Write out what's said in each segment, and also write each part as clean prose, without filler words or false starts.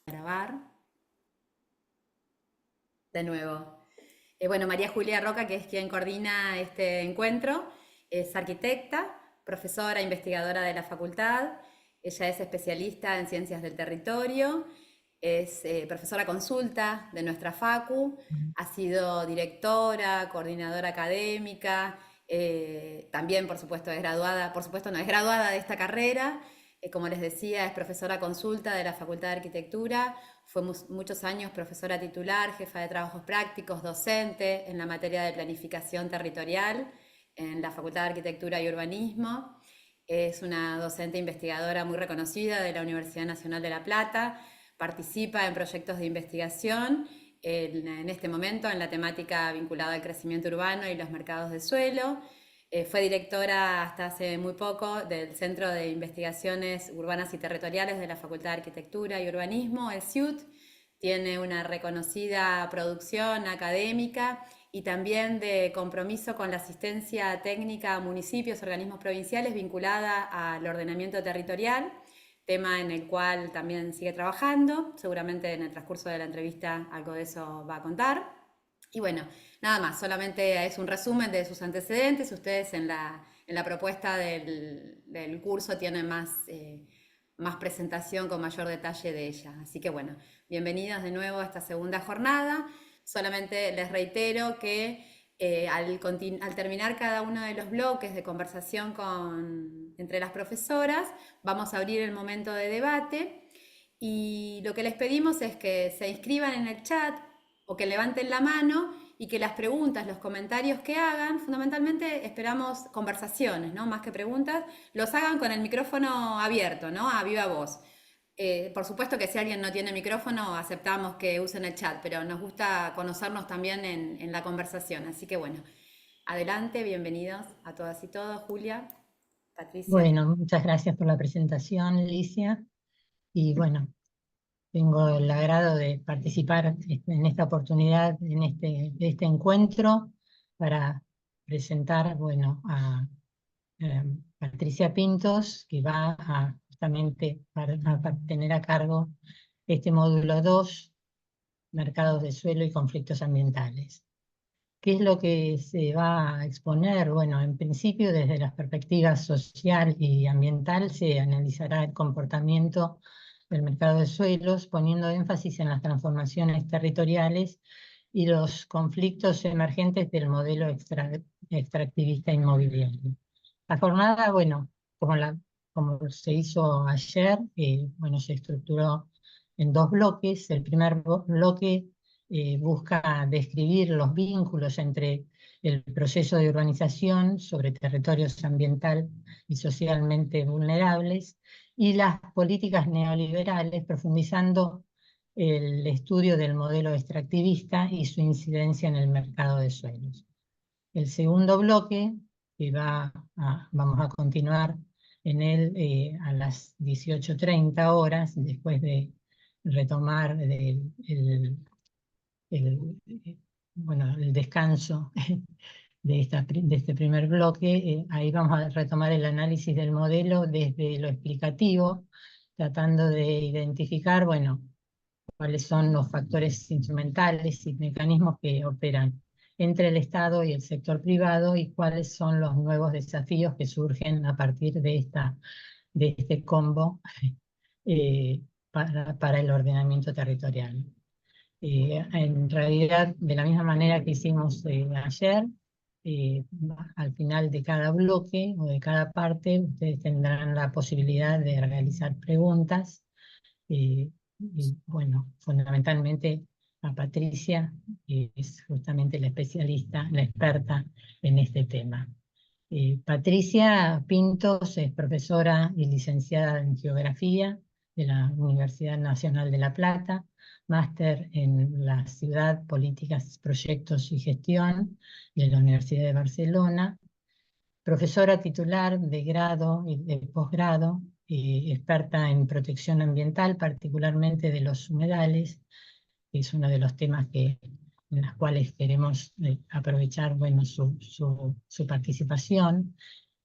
Grabar de nuevo. Bueno, María Julia Roca, que es quien coordina este encuentro, es arquitecta, profesora, investigadora de la facultad. Ella es especialista en ciencias del territorio, es profesora consulta de nuestra facu, ha sido directora, coordinadora académica, también por supuesto es graduada, por supuesto no es graduada de esta carrera, como les decía, es profesora consulta de la Facultad de Arquitectura, fue muchos años profesora titular, jefa de trabajos prácticos, docente en la materia de planificación territorial en la Facultad de Arquitectura y Urbanismo. Es una docente investigadora muy reconocida de la Universidad Nacional de La Plata, participa en proyectos de investigación en este momento en la temática vinculada al crecimiento urbano y los mercados de suelo. Fue directora hasta hace muy poco del Centro de Investigaciones Urbanas y Territoriales de la Facultad de Arquitectura y Urbanismo, el CIUT. Tiene una reconocida producción académica y también de compromiso con la asistencia técnica a municipios, organismos provinciales vinculada al ordenamiento territorial, tema en el cual también sigue trabajando. Seguramente en el transcurso de la entrevista algo de eso va a contar. Y bueno, nada más, solamente es un resumen de sus antecedentes. Ustedes en la propuesta del curso tienen más presentación con mayor detalle de ella. Así que bueno, bienvenidos de nuevo a esta segunda jornada. Solamente les reitero que al terminar cada uno de los bloques de conversación entre las profesoras, vamos a abrir el momento de debate. Y lo que les pedimos es que se inscriban en el chat o que levanten la mano y que las preguntas, los comentarios que hagan, fundamentalmente esperamos conversaciones, ¿no? Más que preguntas, los hagan con el micrófono abierto, ¿no? A viva voz. Por supuesto que si alguien no tiene micrófono, aceptamos que usen el chat, pero nos gusta conocernos también en la conversación. Así que bueno, adelante, bienvenidos a todas y todos. Julia, Patricia. Bueno, muchas gracias por la presentación, Licia. Y bueno, tengo el agrado de participar en esta oportunidad, en este encuentro, para presentar, bueno, a Patricia Pintos, que va a justamente a tener a cargo este módulo 2, mercados de suelo y conflictos ambientales. ¿Qué es lo que se va a exponer? Bueno, en principio desde las perspectivas social y ambiental se analizará el comportamiento del mercado de suelos, poniendo énfasis en las transformaciones territoriales y los conflictos emergentes del modelo extractivista inmobiliario. La jornada, bueno, como se hizo ayer, bueno, se estructuró en dos bloques. El primer bloque busca describir los vínculos entre el proceso de urbanización sobre territorios ambiental y socialmente vulnerables y las políticas neoliberales, profundizando el estudio del modelo extractivista y su incidencia en el mercado de suelos. El segundo bloque, que vamos a continuar en él a las 18:30 horas, después de retomar bueno, el descanso de este primer bloque. Ahí vamos a retomar el análisis del modelo desde lo explicativo, tratando de identificar, bueno, cuáles son los factores instrumentales y mecanismos que operan entre el Estado y el sector privado y cuáles son los nuevos desafíos que surgen a partir de este combo para el ordenamiento territorial. En realidad, de la misma manera que hicimos ayer, al final de cada bloque o de cada parte, ustedes tendrán la posibilidad de realizar preguntas. Y bueno, fundamentalmente a Patricia, que es justamente la especialista, la experta en este tema. Patricia Pintos es profesora y licenciada en Geografía de la Universidad Nacional de La Plata, máster en la Ciudad, Políticas, Proyectos y Gestión de la Universidad de Barcelona, profesora titular de grado y de posgrado, experta en protección ambiental, particularmente de los humedales, que es uno de los temas en los cuales queremos aprovechar, bueno, su participación.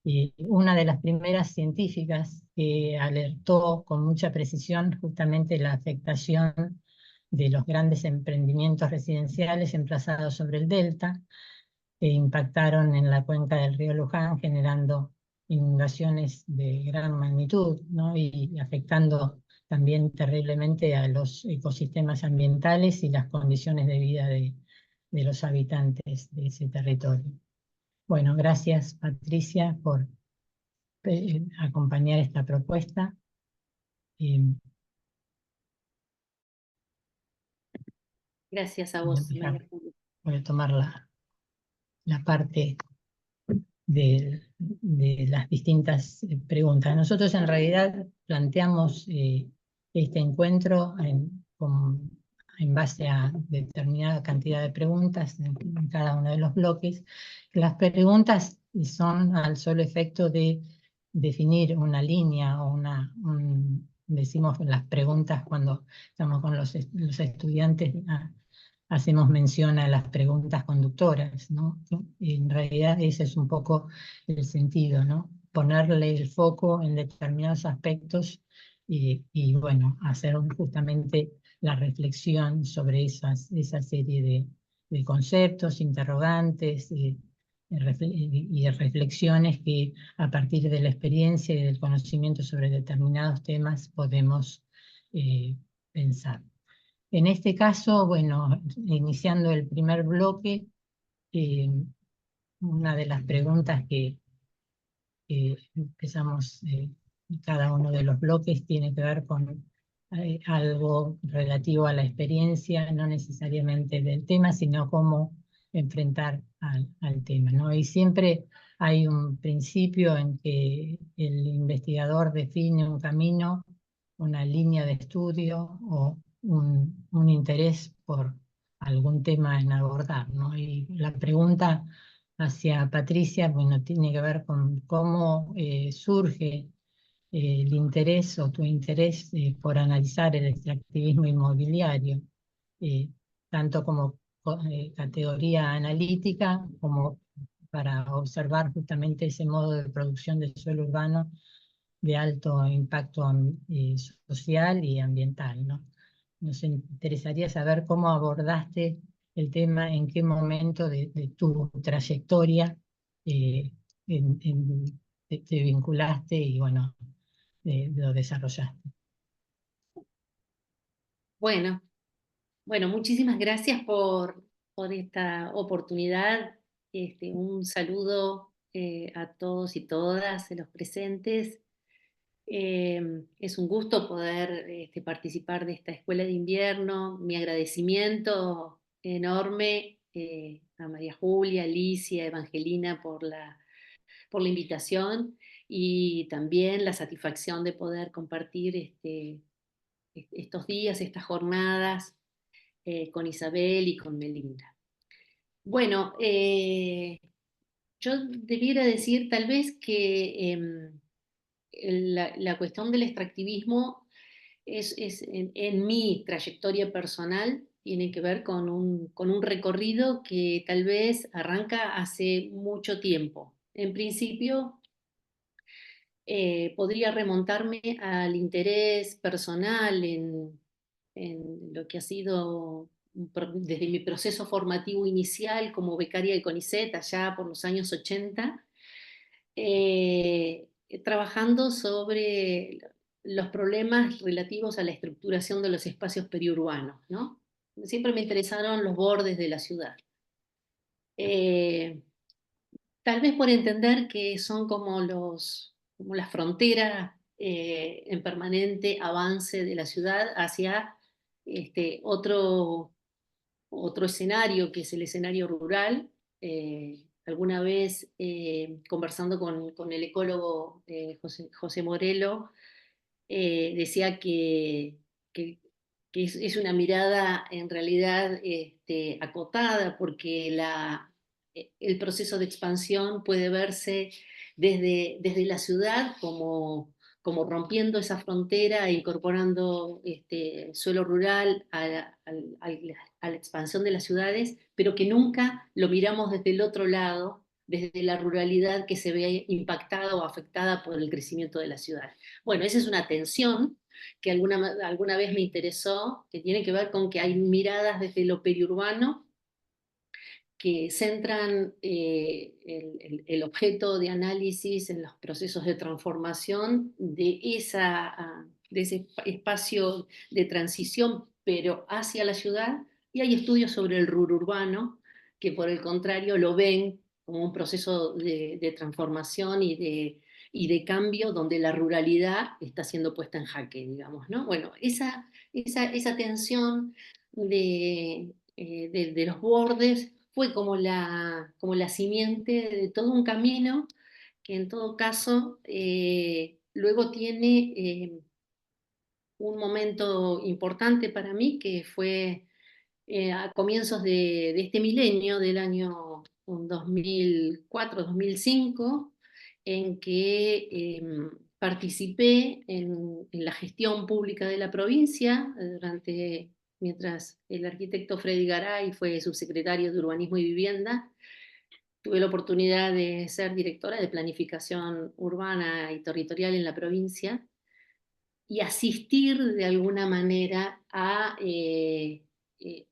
Y una de las primeras científicas que alertó con mucha precisión justamente la afectación de los grandes emprendimientos residenciales emplazados sobre el delta, que impactaron en la cuenca del río Luján, generando inundaciones de gran magnitud, ¿no? Y afectando también terriblemente a los ecosistemas ambientales y las condiciones de vida de los habitantes de ese territorio. Bueno, gracias Patricia por acompañar esta propuesta. Gracias a Voy a vos, María dejar, Julia. voy a tomar la parte de las distintas preguntas. Nosotros en realidad planteamos este encuentro en base a determinada cantidad de preguntas en cada uno de los bloques. Las preguntas son al solo efecto de definir una línea o decimos las preguntas cuando estamos con los estudiantes, hacemos mención a las preguntas conductoras, ¿no? Y en realidad ese es un poco el sentido, ¿no? Ponerle el foco en determinados aspectos bueno, hacer justamente la reflexión sobre esa serie de conceptos, interrogantes y reflexiones que a partir de la experiencia y del conocimiento sobre determinados temas podemos pensar. En este caso, bueno, iniciando el primer bloque, eh, una de las preguntas que empezamos cada uno de los bloques tiene que ver con algo relativo a la experiencia, no necesariamente del tema, sino cómo enfrentar al tema, ¿no? Y siempre hay un principio en que el investigador define un camino, una línea de estudio o un interés por algún tema en abordar, ¿no? Y la pregunta hacia Patricia, bueno, tiene que ver con cómo surge el interés o tu interés por analizar el extractivismo inmobiliario, eh, tanto como categoría analítica como para observar justamente ese modo de producción de suelo urbano de alto impacto social y ambiental, ¿no? Nos interesaría saber cómo abordaste el tema, en qué momento de tu trayectoria eh, te vinculaste y bueno, lo desarrollaste. Bueno, muchísimas gracias por esta oportunidad. Un saludo a todos y todas los presentes. Es un gusto poder participar de esta escuela de invierno. Mi agradecimiento enorme a María Julia, Alicia, Evangelina por la invitación y también la satisfacción de poder compartir estos días, estas jornadas con Isabel y con Melinda. Bueno, yo debiera decir tal vez que la cuestión del extractivismo es en mi trayectoria personal tiene que ver con un recorrido que tal vez arranca hace mucho tiempo. En principio, podría remontarme al interés personal en lo que ha sido desde mi proceso formativo inicial como becaria de CONICET, allá por los años 80, trabajando sobre los problemas relativos a la estructuración de los espacios periurbanos, ¿no? Siempre me interesaron los bordes de la ciudad. Tal vez por entender que son como las fronteras en permanente avance de la ciudad hacia otro escenario, que es el escenario rural. Alguna vez conversando con el ecólogo José Morelo, decía que, es una mirada en realidad acotada, porque el proceso de expansión puede verse desde la ciudad como rompiendo esa frontera e incorporando suelo rural a la expansión de las ciudades, pero que nunca lo miramos desde el otro lado, desde la ruralidad que se ve impactada o afectada por el crecimiento de la ciudad. Bueno, esa es una tensión que alguna vez me interesó, que tiene que ver con que hay miradas desde lo periurbano que centran el objeto de análisis en los procesos de transformación de ese espacio de transición, pero hacia la ciudad, y hay estudios sobre el rururbano que por el contrario lo ven como un proceso de transformación y de cambio donde la ruralidad está siendo puesta en jaque, digamos, ¿no? Bueno, esa tensión de los bordes fue como la simiente de todo un camino que en todo caso luego tiene un momento importante para mí que fue a comienzos de este milenio, del año 2004-2005, en que participé en la gestión pública de la provincia mientras el arquitecto Freddy Garay fue subsecretario de Urbanismo y Vivienda. Tuve la oportunidad de ser directora de planificación urbana y territorial en la provincia y asistir de alguna manera a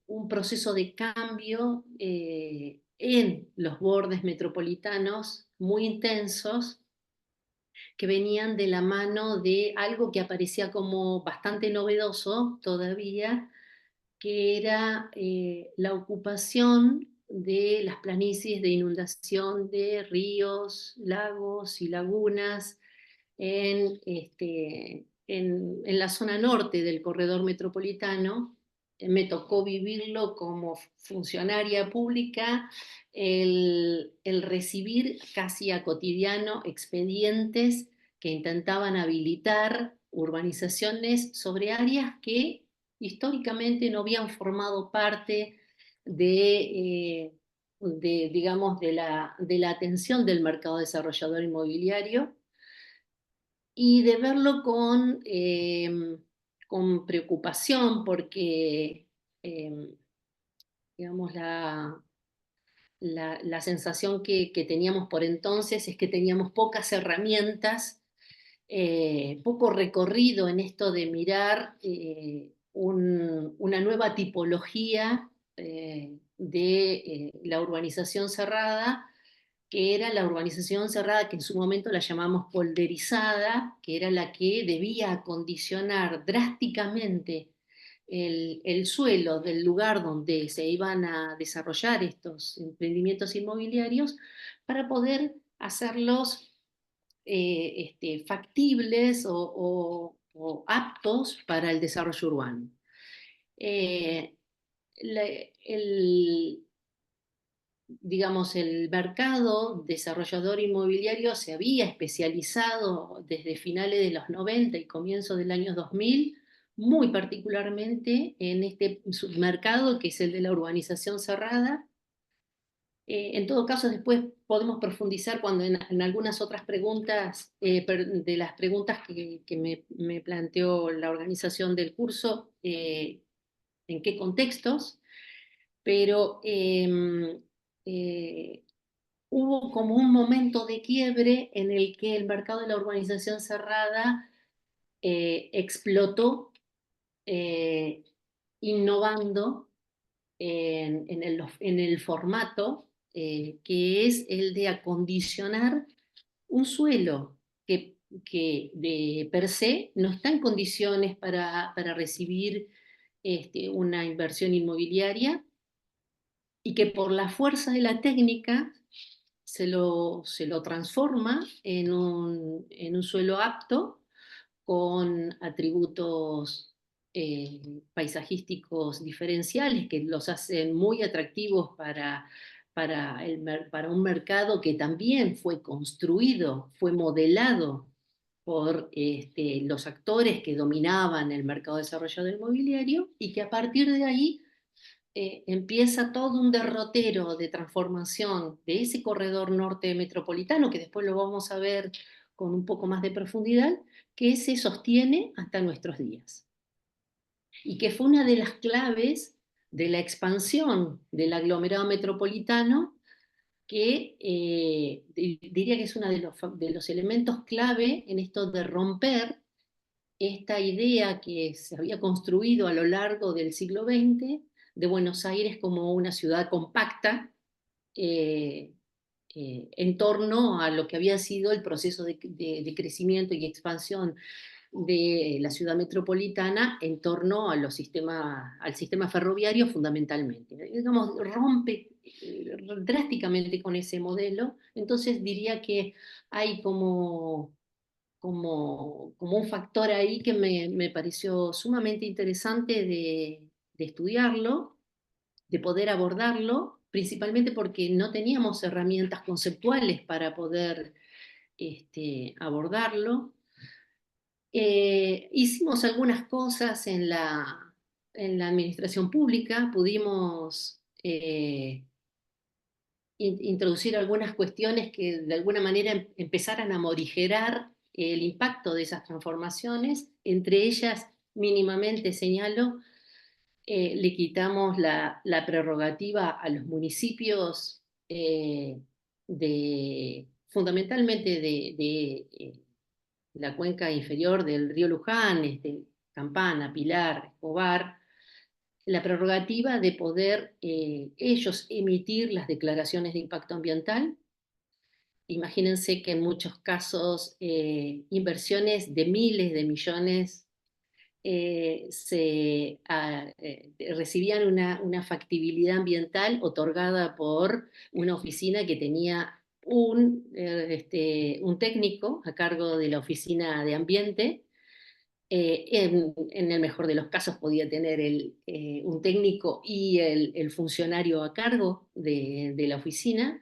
un proceso de cambio en los bordes metropolitanos muy intensos que venían de la mano de algo que aparecía como bastante novedoso todavía, que era la ocupación de las planicies de inundación de ríos, lagos y lagunas en la zona norte del corredor metropolitano. Me tocó vivirlo como funcionaria pública, el recibir casi a cotidiano expedientes que intentaban habilitar urbanizaciones sobre áreas que históricamente no habían formado parte digamos, de la atención del mercado desarrollador inmobiliario y de verlo con preocupación porque, digamos, la sensación que teníamos por entonces es que teníamos pocas herramientas, poco recorrido en esto de mirar una nueva tipología de la urbanización cerrada, que era la urbanización cerrada que en su momento la llamamos polderizada, que era la que debía acondicionar drásticamente el suelo del lugar donde se iban a desarrollar estos emprendimientos inmobiliarios para poder hacerlos factibles o aptos para el desarrollo urbano. Eh, la- el, digamos, el mercado desarrollador inmobiliario se había especializado desde finales de los 90 y comienzos del año 2000, muy particularmente en este submercado que es el de la urbanización cerrada. En todo caso, después podemos profundizar cuando en algunas otras preguntas, de las preguntas que me planteó la organización del curso, en qué contextos, pero hubo como un momento de quiebre en el que el mercado de la urbanización cerrada explotó, eh, innovando en el formato que es el de acondicionar un suelo que de per se no está en condiciones para recibir una inversión inmobiliaria y que por la fuerza de la técnica se lo transforma en un suelo apto con atributos paisajísticos diferenciales que los hacen muy atractivos para un mercado que también fue construido, fue modelado por los actores que dominaban el mercado desarrollado inmobiliario y que a partir de ahí empieza todo un derrotero de transformación de ese corredor norte metropolitano, que después lo vamos a ver con un poco más de profundidad, que se sostiene hasta nuestros días. Y que fue una de las claves de la expansión del aglomerado metropolitano que diría que es uno de los elementos clave en esto de romper esta idea que se había construido a lo largo del siglo XX de Buenos Aires como una ciudad compacta, eh, en torno a lo que había sido el proceso de crecimiento y expansión de la ciudad metropolitana en torno a al sistema ferroviario fundamentalmente. Digamos, rompe drásticamente con ese modelo, entonces diría que hay como un factor ahí que me pareció sumamente interesante de estudiarlo, de poder abordarlo, principalmente porque no teníamos herramientas conceptuales para poder abordarlo. Hicimos algunas cosas en la administración pública, pudimos introducir algunas cuestiones que de alguna manera empezaran a morigerar el impacto de esas transformaciones. Entre ellas, mínimamente señalo, le quitamos la prerrogativa a los municipios fundamentalmente de la cuenca inferior del río Luján, Campana, Pilar, Escobar, la prerrogativa de poder ellos emitir las declaraciones de impacto ambiental. Imagínense que en muchos casos inversiones de miles de millones recibían una factibilidad ambiental otorgada por una oficina que tenía un técnico a cargo de la oficina de ambiente. En el mejor de los casos podía tener un técnico y el funcionario a cargo de la oficina.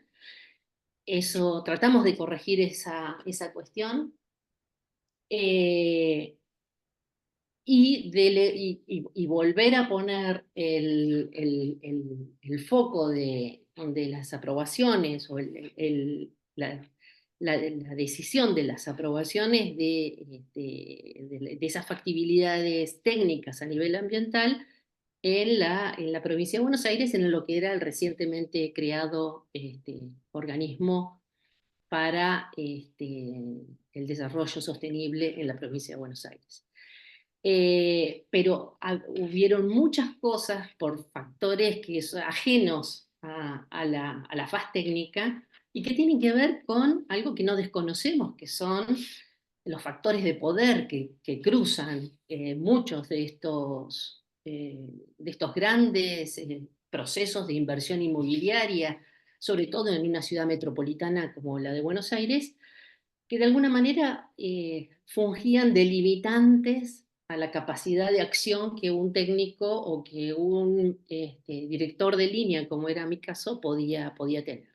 Eso, tratamos de corregir esa cuestión. Y volver a poner el foco de las aprobaciones o la decisión de las aprobaciones de esas factibilidades técnicas a nivel ambiental en la provincia de Buenos Aires, en lo que era el recientemente creado organismo para el desarrollo sostenible en la provincia de Buenos Aires. Pero hubieron muchas cosas por factores que son ajenos a la faz técnica y que tienen que ver con algo que no desconocemos, que son los factores de poder que cruzan muchos de estos grandes procesos de inversión inmobiliaria, sobre todo en una ciudad metropolitana como la de Buenos Aires, que de alguna manera fungían delimitantes a la capacidad de acción que un técnico o que un director de línea, como era mi caso, podía tener.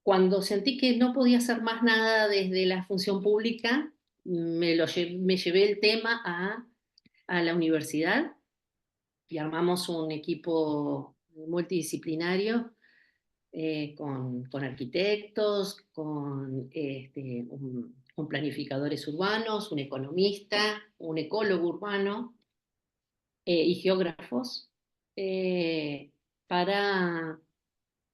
Cuando sentí que no podía hacer más nada desde la función pública, me llevé el tema a la universidad y armamos un equipo multidisciplinario con arquitectos, con planificadores urbanos, un economista, un ecólogo urbano y geógrafos eh, para,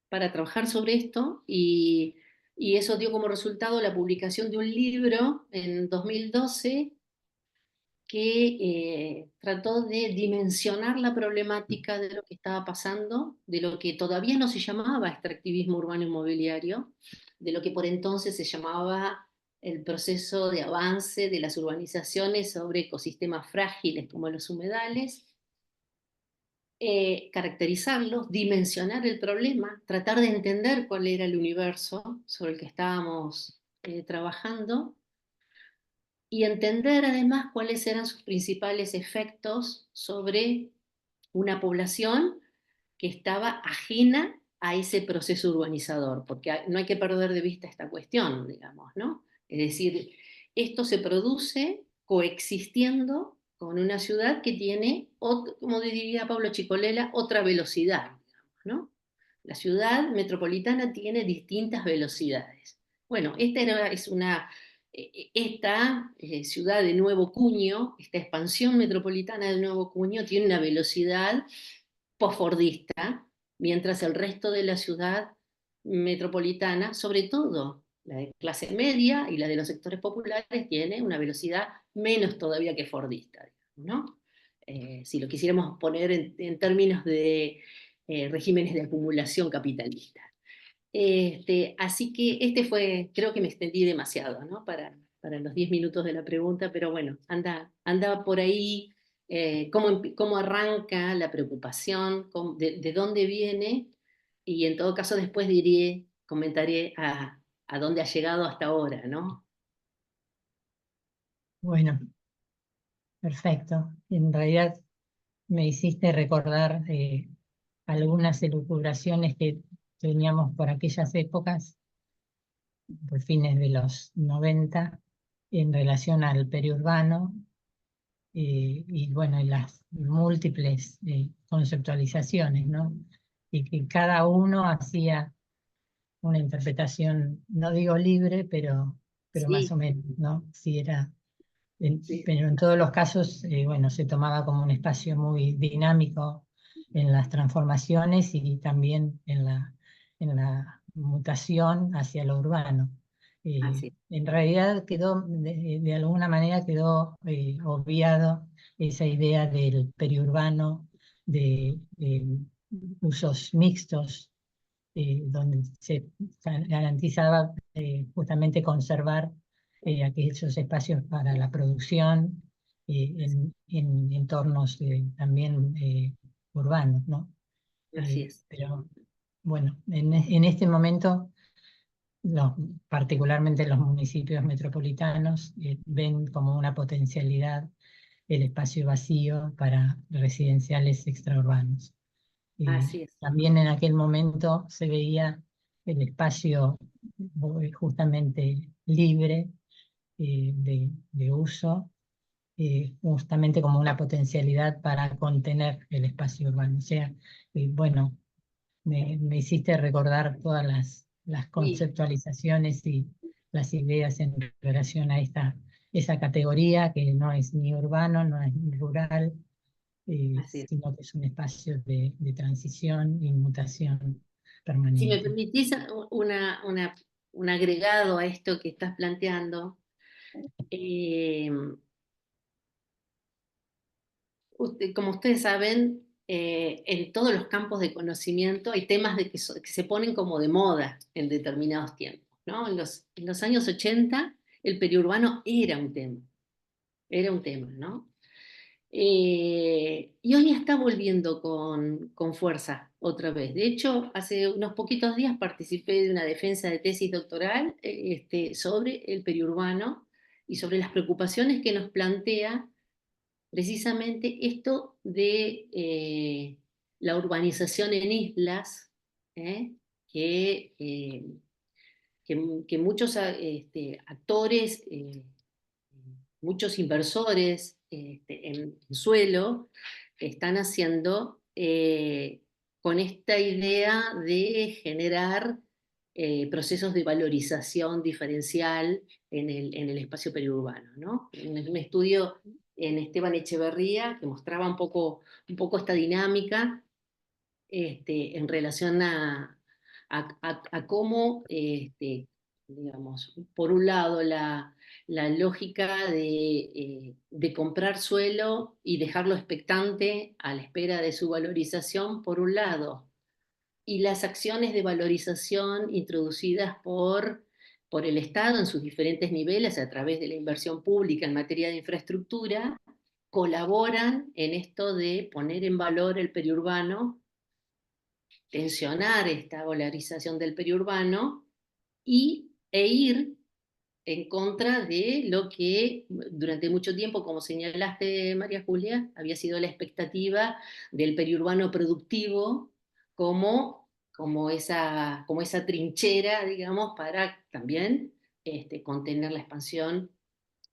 para trabajar sobre esto y eso dio como resultado la publicación de un libro en 2012 que trató de dimensionar la problemática de lo que estaba pasando, de lo que todavía no se llamaba extractivismo urbano inmobiliario, de lo que por entonces se llamaba el proceso de avance de las urbanizaciones sobre ecosistemas frágiles como los humedales, caracterizarlos, dimensionar el problema, tratar de entender cuál era el universo sobre el que estábamos trabajando y entender además cuáles eran sus principales efectos sobre una población que estaba ajena a ese proceso urbanizador, porque no hay que perder de vista esta cuestión, digamos, ¿no? Es decir, esto se produce coexistiendo con una ciudad que tiene, como diría Pablo Chicolela, otra velocidad, digamos, ¿no? La ciudad metropolitana tiene distintas velocidades. Bueno, esta ciudad de nuevo cuño, esta expansión metropolitana de nuevo cuño, tiene una velocidad posfordista, mientras el resto de la ciudad metropolitana, sobre todo la de clase media y la de los sectores populares, tiene una velocidad menos todavía que fordista, ¿no? Si lo quisiéramos poner en términos de regímenes de acumulación capitalista. Así que creo que me extendí demasiado, ¿no? Para los 10 minutos de la pregunta, pero bueno, anda por ahí cómo arranca la preocupación, de dónde viene, y en todo caso después comentaré a dónde ha llegado hasta ahora, ¿no? Bueno, perfecto. En realidad me hiciste recordar algunas elucubraciones que teníamos por aquellas épocas, por fines de los 90, en relación al periurbano, y bueno, y las múltiples conceptualizaciones, ¿no? Y que cada uno hacía una interpretación, no digo libre, pero más Sí, o menos, ¿no? Sí, sí, pero en todos los casos, bueno, se tomaba como un espacio muy dinámico en las transformaciones y también en la mutación hacia lo urbano. así es. En realidad de alguna manera quedó obviado esa idea del periurbano, de usos mixtos, donde se garantizaba justamente conservar aquellos espacios para la producción en entornos también urbanos, ¿no? Así es. Pero bueno, en este momento, los- particularmente los municipios metropolitanos, ven como una potencialidad el espacio vacío para residenciales extraurbanos. Así es. También en aquel momento se veía el espacio justamente libre de uso, justamente como una potencialidad para contener el espacio urbano. O sea, bueno, me hiciste recordar todas las Sí, conceptualizaciones y las ideas en relación a esa categoría que no es ni urbano, no es ni rural, así es. sino que es un espacio de transición y mutación Si me permanente. permitís un agregado a esto que estás planteando, eh, como ustedes saben, en todos los campos de conocimiento hay temas que se ponen como de moda en determinados tiempos, ¿no? En los años 80 el periurbano era un tema, ¿no? Y hoy está volviendo con fuerza otra vez. De hecho, hace unos poquitos días participé de una defensa de tesis doctoral sobre el periurbano y sobre las preocupaciones que nos plantea precisamente esto de la urbanización en islas, ¿eh? que, eh, que muchos actores, muchos inversores en suelo están haciendo con esta idea de generar procesos de valorización diferencial en el espacio periurbano, ¿no? Un estudio en Esteban Echeverría que mostraba un poco esta dinámica en relación a cómo, digamos, por un lado, la lógica de comprar suelo y dejarlo expectante a la espera de su valorización, por un lado, y las acciones de valorización introducidas por el Estado en sus diferentes niveles a través de la inversión pública en materia de infraestructura, colaboran en esto de poner en valor el periurbano, tensionar esta valorización del periurbano e ir en contra de lo que durante mucho tiempo, como señalaste, María Julia, había sido la expectativa del periurbano productivo como esa trinchera, digamos, para también contener la expansión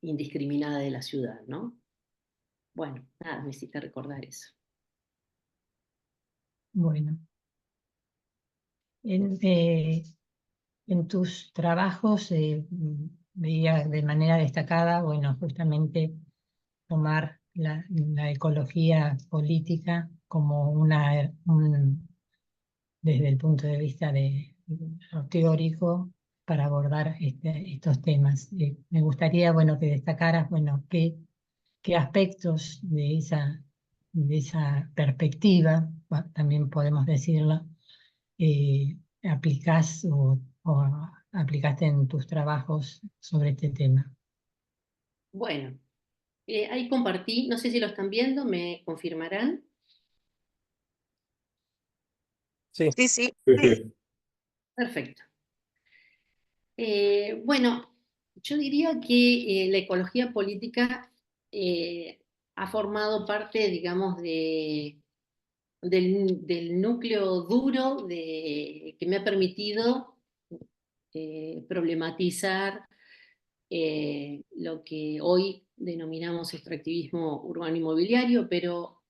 indiscriminada de la ciudad, ¿no? Bueno, nada, me hiciste recordar eso. Bueno, en tus trabajos veía de manera destacada, bueno, justamente tomar la ecología política como desde el punto de vista teórico para abordar estos temas. Me gustaría, bueno, que destacaras, bueno, qué aspectos de esa perspectiva, también podemos decirlo, aplicás o aplicaste en tus trabajos sobre este tema. Bueno, ahí compartí, no sé si lo están viendo, me confirmarán. Sí. Sí, sí. Perfecto. Bueno, yo diría que la ecología política ha formado parte, digamos, del núcleo duro que me ha permitido problematizar lo que hoy denominamos extractivismo urbano inmobiliario, pero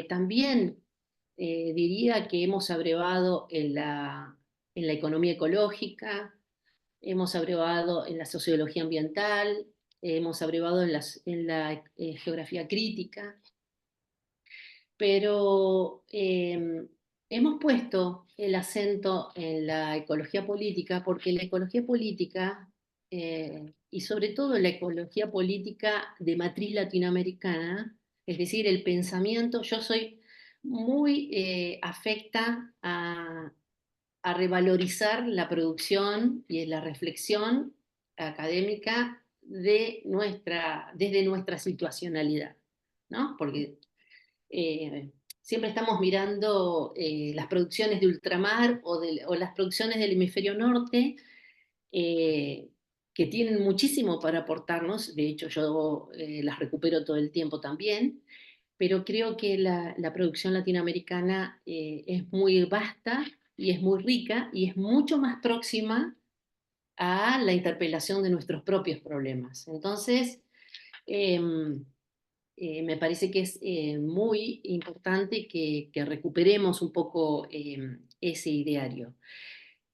también diría que hemos abrevado en la economía ecológica, hemos abrevado en la sociología ambiental, hemos abrevado en la geografía crítica, pero hemos puesto el acento en la ecología política porque la ecología política, y sobre todo la ecología política de matriz latinoamericana, es decir, el pensamiento, yo soy muy afecta a revalorizar la producción y la reflexión académica desde nuestra situacionalidad, ¿no? Porque siempre estamos mirando las producciones de ultramar o las producciones del hemisferio norte, eh, que tienen muchísimo para aportarnos, de hecho yo las recupero todo el tiempo también, pero creo que la producción latinoamericana es muy vasta y es muy rica y es mucho más próxima a la interpelación de nuestros propios problemas. Entonces, eh, me parece que es muy importante que recuperemos un poco ese ideario.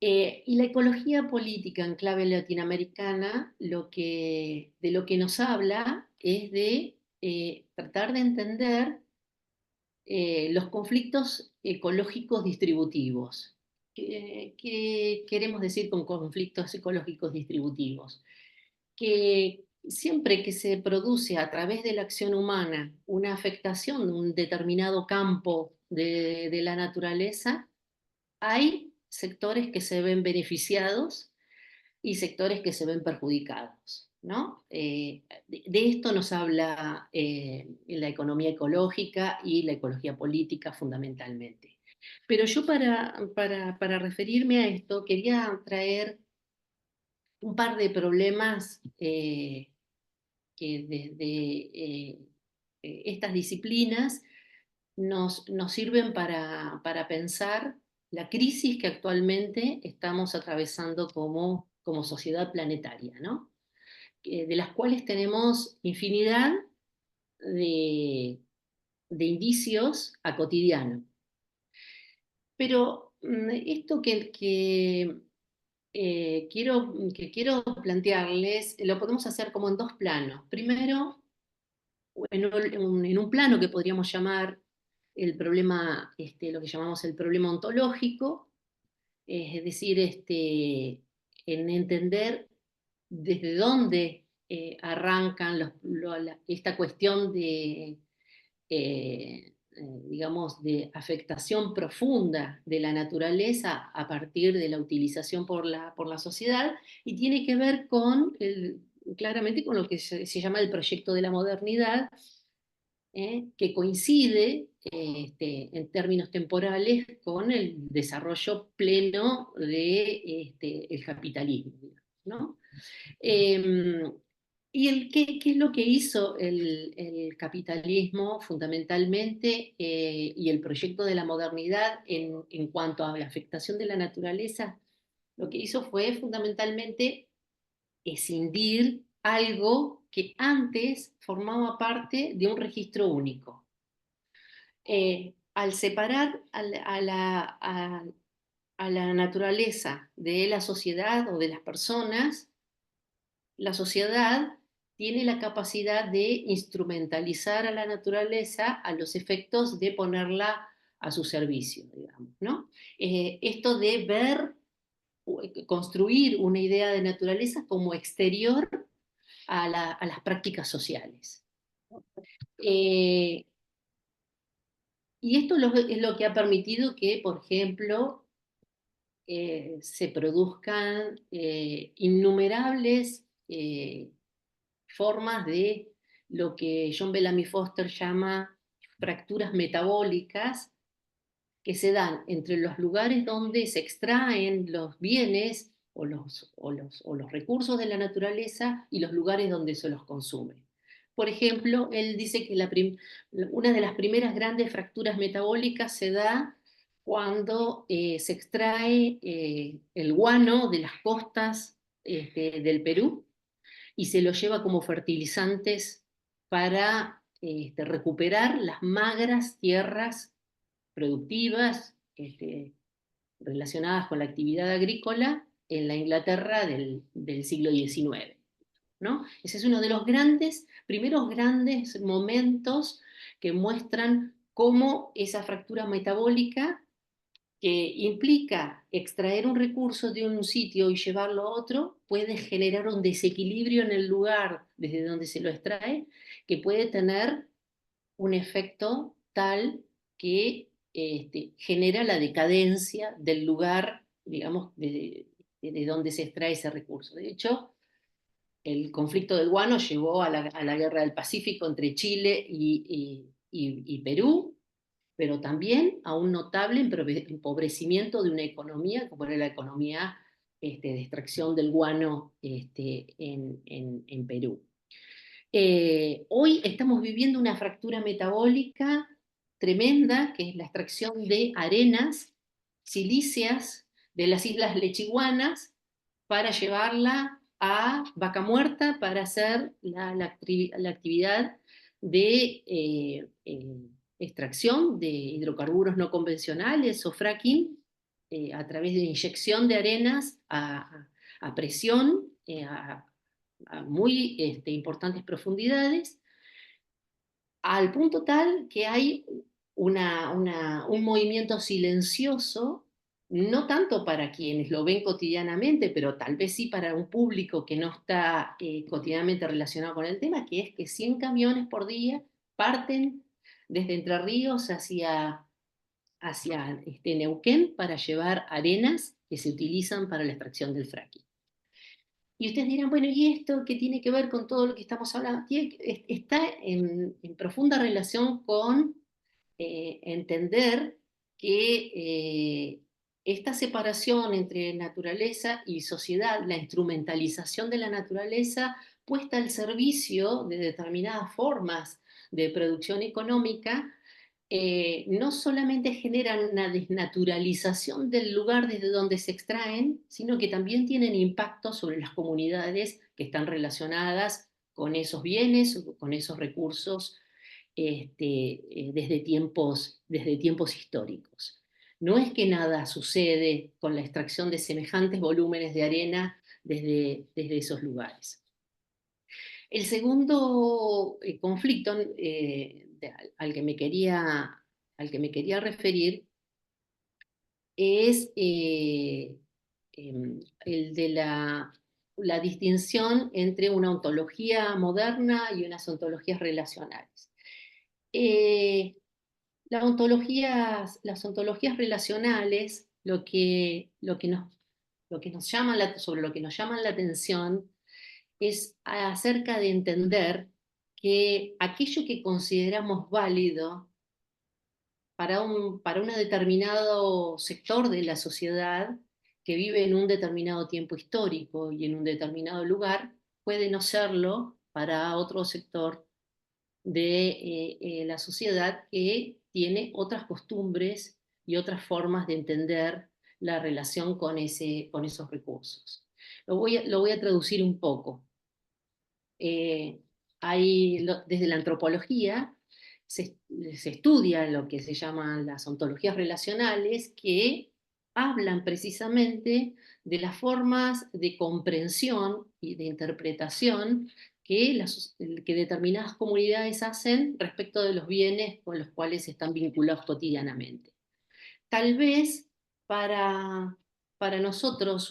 Y la ecología política en clave latinoamericana de lo que nos habla es de tratar de entender los conflictos ecológicos distributivos. ¿Qué queremos decir con conflictos ecológicos distributivos? Que siempre que se produce a través de la acción humana una afectación de un determinado campo de la naturaleza, hay sectores que se ven beneficiados y sectores que se ven perjudicados, ¿no? De esto nos habla la economía ecológica y la ecología política fundamentalmente. Pero yo para referirme a esto quería traer un par de problemas que desde estas disciplinas nos sirven para pensar la crisis que actualmente estamos atravesando como sociedad planetaria, ¿no? De las cuales tenemos infinidad de, de indicios a cotidiano. Pero esto que quiero plantearles lo podemos hacer como en dos planos. Primero, en un plano que podríamos llamar el problema, lo que llamamos el problema ontológico, es decir, en entender desde dónde arrancan esta cuestión digamos, de afectación profunda de la naturaleza a partir de la utilización por la sociedad, y tiene que ver claramente con lo que se llama el proyecto de la modernidad, que coincide en términos temporales con el desarrollo pleno del capitalismo, ¿no? ¿Qué es lo que hizo el capitalismo fundamentalmente y el proyecto de la modernidad en cuanto a la afectación de la naturaleza? Lo que hizo fue fundamentalmente escindir algo que antes formaba parte de un registro único. Al separar a la naturaleza de la sociedad o de las personas, la sociedad tiene la capacidad de instrumentalizar a la naturaleza a los efectos de ponerla a su servicio, digamos, ¿no? Esto de ver construir una idea de naturaleza como exterior a las prácticas sociales. Y esto es lo que ha permitido que, por ejemplo, se produzcan innumerables formas de lo que John Bellamy Foster llama fracturas metabólicas, que se dan entre los lugares donde se extraen los bienes o los recursos de la naturaleza y los lugares donde se los consume. Por ejemplo, él dice que una de las primeras grandes fracturas metabólicas se da cuando se extrae el guano de las costas del Perú y se lo lleva como fertilizantes para recuperar las magras tierras productivas relacionadas con la actividad agrícola en la Inglaterra del siglo XIX, ¿no? Ese es uno de los primeros grandes momentos que muestran cómo esa fractura metabólica, que implica extraer un recurso de un sitio y llevarlo a otro, puede generar un desequilibrio en el lugar desde donde se lo extrae, que puede tener un efecto tal que genera la decadencia del lugar, digamos, de donde se extrae ese recurso. De hecho, el conflicto del guano llevó a la guerra del Pacífico entre Chile y Perú, pero también a un notable empobrecimiento de una economía, como era la economía de extracción del guano en Perú. Hoy estamos viviendo una fractura metabólica tremenda, que es la extracción de arenas silíceas de las islas Lechiguanas para llevarla a Vaca Muerta para hacer la actividad de extracción de hidrocarburos no convencionales o fracking a través de inyección de arenas a presión, a muy importantes profundidades, al punto tal que hay un movimiento silencioso, no tanto para quienes lo ven cotidianamente, pero tal vez sí para un público que no está cotidianamente relacionado con el tema, que es que 100 camiones por día parten desde Entre Ríos hacia Neuquén para llevar arenas que se utilizan para la extracción del fracking. Y ustedes dirán, bueno, ¿y esto qué tiene que ver con todo lo que estamos hablando? Está en profunda relación con entender que esta separación entre naturaleza y sociedad, la instrumentalización de la naturaleza puesta al servicio de determinadas formas de producción económica, no solamente generan una desnaturalización del lugar desde donde se extraen, sino que también tienen impacto sobre las comunidades que están relacionadas con esos bienes o con esos recursos desde tiempos históricos. No es que nada sucede con la extracción de semejantes volúmenes de arena desde esos lugares. El segundo conflicto al que me quería referir es el de la distinción entre una ontología moderna y unas ontologías relacionales. Las ontologías relacionales, sobre lo que nos llaman la atención es acerca de entender que aquello que consideramos válido para un determinado sector de la sociedad que vive en un determinado tiempo histórico y en un determinado lugar, puede no serlo para otro sector de la sociedad que tiene otras costumbres y otras formas de entender la relación con esos recursos. Lo voy a traducir un poco. Desde la antropología se estudia lo que se llaman las ontologías relacionales, que hablan precisamente de las formas de comprensión y de interpretación que determinadas comunidades hacen respecto de los bienes con los cuales están vinculados cotidianamente. Tal vez para para nosotros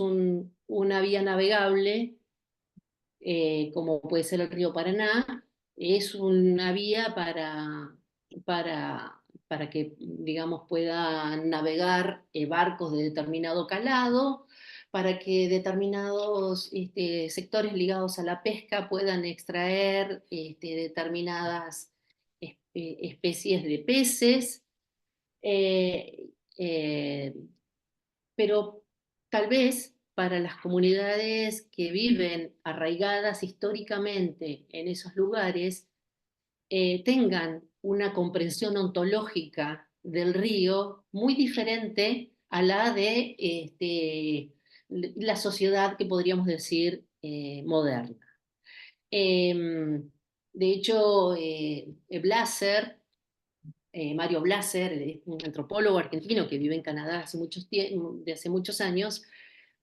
una vía navegable, como puede ser el río Paraná, es una vía para que, digamos, puedan navegar barcos de determinado calado, para que determinados sectores ligados a la pesca puedan extraer determinadas especies de peces. eh, eh, pero tal vez para las comunidades que viven arraigadas históricamente en esos lugares, tengan una comprensión ontológica del río muy diferente a la de la sociedad que podríamos decir moderna. De hecho, Mario Blaser, un antropólogo argentino que vive en Canadá de hace muchos años,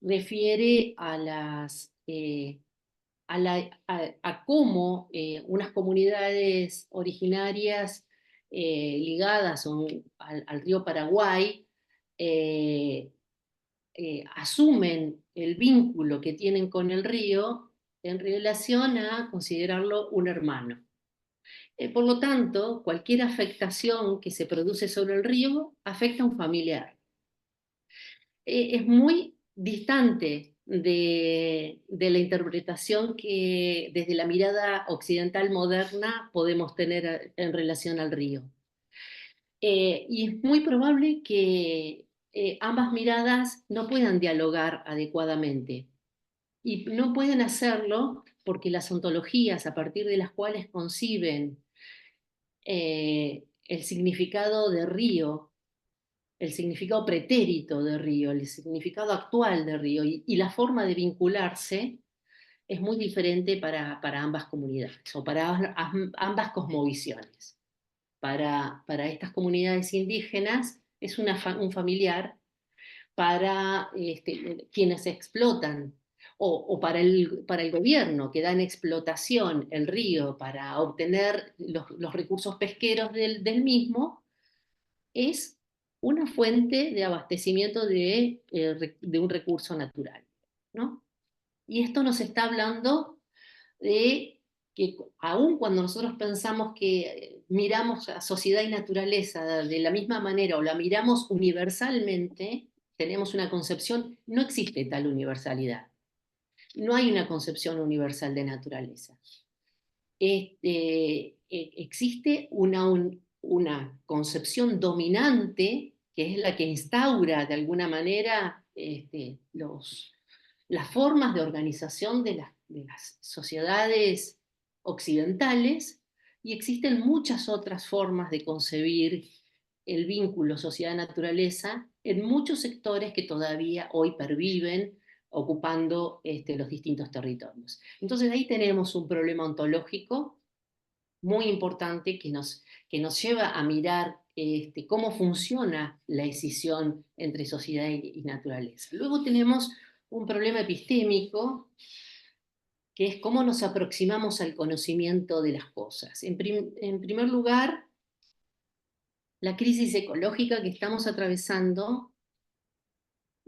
refiere a cómo unas comunidades originarias ligadas al río Paraguay eh, asumen el vínculo que tienen con el río en relación a considerarlo un hermano. Por lo tanto, cualquier afectación que se produce sobre el río afecta a un familiar. Es muy distante de la interpretación que desde la mirada occidental moderna podemos tener en relación al río. Y es muy probable que ambas miradas no puedan dialogar adecuadamente. Y no pueden hacerlo porque las ontologías a partir de las cuales conciben el significado de río, el significado pretérito de río, el significado actual de río y la forma de vincularse es muy diferente para ambas comunidades o para ambas cosmovisiones. Para estas comunidades indígenas es un familiar, para quienes explotan o para el gobierno que da en explotación el río para obtener los recursos pesqueros del mismo, es una fuente de abastecimiento de un recurso natural, ¿no? Y esto nos está hablando de que aun cuando nosotros pensamos que miramos a sociedad y naturaleza de la misma manera o la miramos universalmente, tenemos una concepción, no existe tal universalidad. No hay una concepción universal de naturaleza. Existe una concepción dominante, que es la que instaura de alguna manera las formas de organización de las sociedades occidentales, y existen muchas otras formas de concebir el vínculo sociedad-naturaleza en muchos sectores que todavía hoy perviven ocupando los distintos territorios. Entonces ahí tenemos un problema ontológico muy importante que nos lleva a mirar cómo funciona la escisión entre sociedad y naturaleza. Luego tenemos un problema epistémico, que es cómo nos aproximamos al conocimiento de las cosas. En primer lugar, la crisis ecológica que estamos atravesando,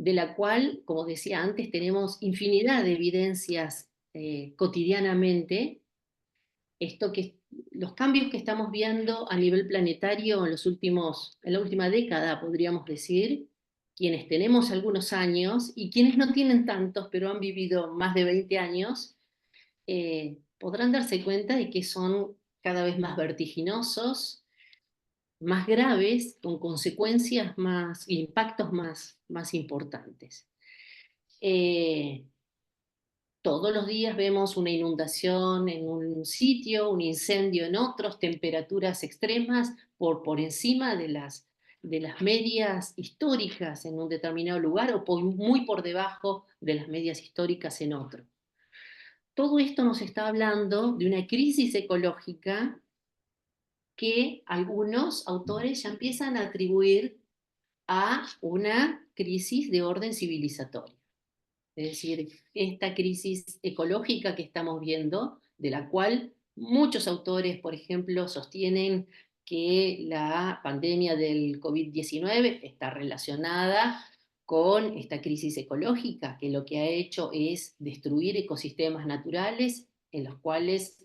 de la cual, como decía antes, tenemos infinidad de evidencias cotidianamente. Los cambios que estamos viendo a nivel planetario en la última década, podríamos decir, quienes tenemos algunos años y quienes no tienen tantos, pero han vivido más de 20 años, podrán darse cuenta de que son cada vez más vertiginosos, más graves, con consecuencias impactos más importantes. Todos los días vemos una inundación en un sitio, un incendio en otros, temperaturas extremas por encima de las medias históricas en un determinado lugar o muy por debajo de las medias históricas en otro. Todo esto nos está hablando de una crisis ecológica que algunos autores ya empiezan a atribuir a una crisis de orden civilizatorio. Es decir, esta crisis ecológica que estamos viendo, de la cual muchos autores, por ejemplo, sostienen que la pandemia del COVID-19 está relacionada con esta crisis ecológica, que lo que ha hecho es destruir ecosistemas naturales en los cuales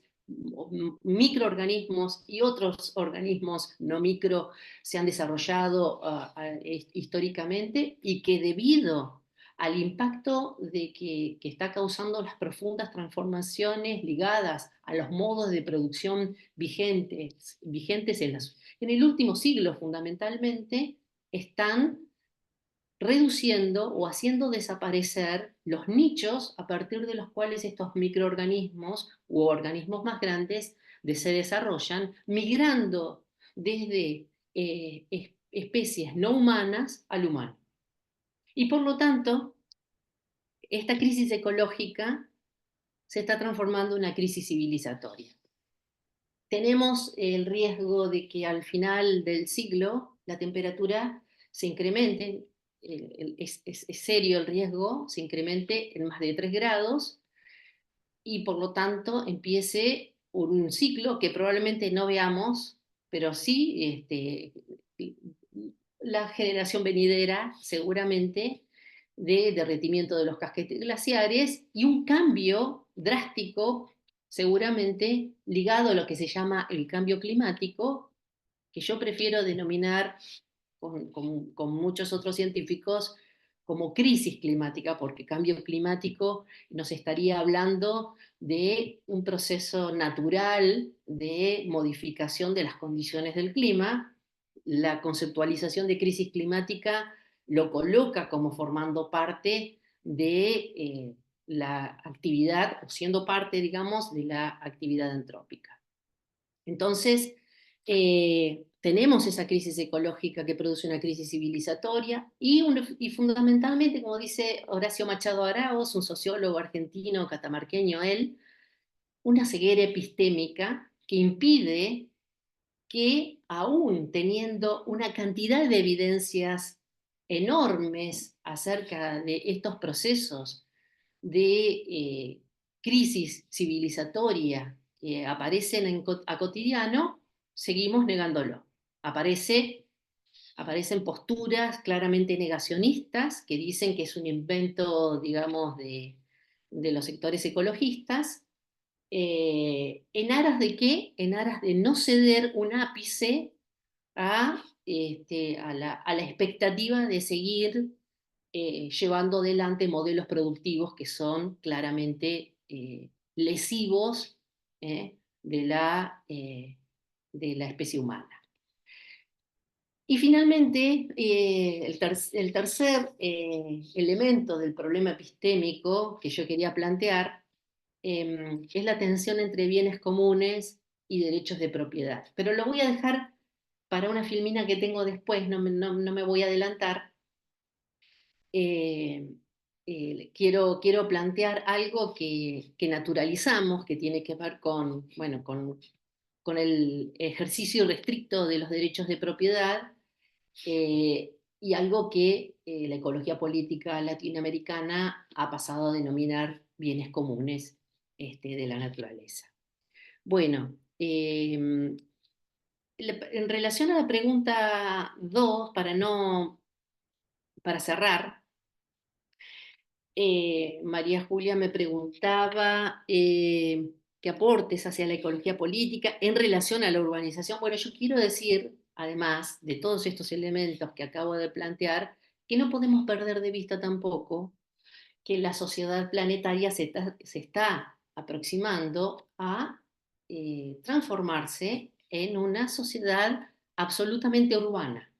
microorganismos y otros organismos no micro se han desarrollado históricamente, y que debido al impacto que está causando las profundas transformaciones ligadas a los modos de producción vigentes en el último siglo fundamentalmente, están reduciendo o haciendo desaparecer los nichos a partir de los cuales estos microorganismos u organismos más grandes se desarrollan, migrando desde especies no humanas al humano. Y por lo tanto, esta crisis ecológica se está transformando en una crisis civilizatoria. Tenemos el riesgo de que al final del siglo la temperatura se incremente, es serio el riesgo, se incremente en más de 3 grados, y por lo tanto empiece un ciclo que probablemente no veamos, pero sí la generación venidera seguramente de derretimiento de los casquetes glaciares y un cambio drástico seguramente ligado a lo que se llama el cambio climático, que yo prefiero denominar con muchos otros científicos como crisis climática, porque cambio climático nos estaría hablando de un proceso natural de modificación de las condiciones del clima. La conceptualización de crisis climática lo coloca como formando parte de la actividad, o siendo parte, digamos, de la actividad antrópica. Entonces, tenemos esa crisis ecológica que produce una crisis civilizatoria y fundamentalmente, como dice Horacio Machado Araoz, un sociólogo argentino catamarqueño él, una ceguera epistémica que impide que, aún teniendo una cantidad de evidencias enormes acerca de estos procesos de crisis civilizatoria que aparecen a cotidiano, seguimos negándolo. Aparecen posturas claramente negacionistas que dicen que es un invento, digamos, de los sectores ecologistas. ¿En aras de qué? En aras de no ceder un ápice a la expectativa de seguir llevando adelante modelos productivos que son claramente lesivos de la especie humana. Y finalmente, el tercer elemento del problema epistémico que yo quería plantear es la tensión entre bienes comunes y derechos de propiedad. Pero lo voy a dejar para una filmina que tengo después, no me voy a adelantar. Quiero plantear algo que naturalizamos, que tiene que ver bueno, con el ejercicio irrestricto de los derechos de propiedad, y algo que la ecología política latinoamericana ha pasado a denominar bienes comunes de la naturaleza. Bueno, en relación a la pregunta 2, para cerrar, María Julia me preguntaba qué aportes hacia la ecología política en relación a la urbanización. Bueno, yo quiero decir, además de todos estos elementos que acabo de plantear, que no podemos perder de vista tampoco que la sociedad planetaria se está aproximando a transformarse en una sociedad absolutamente urbana.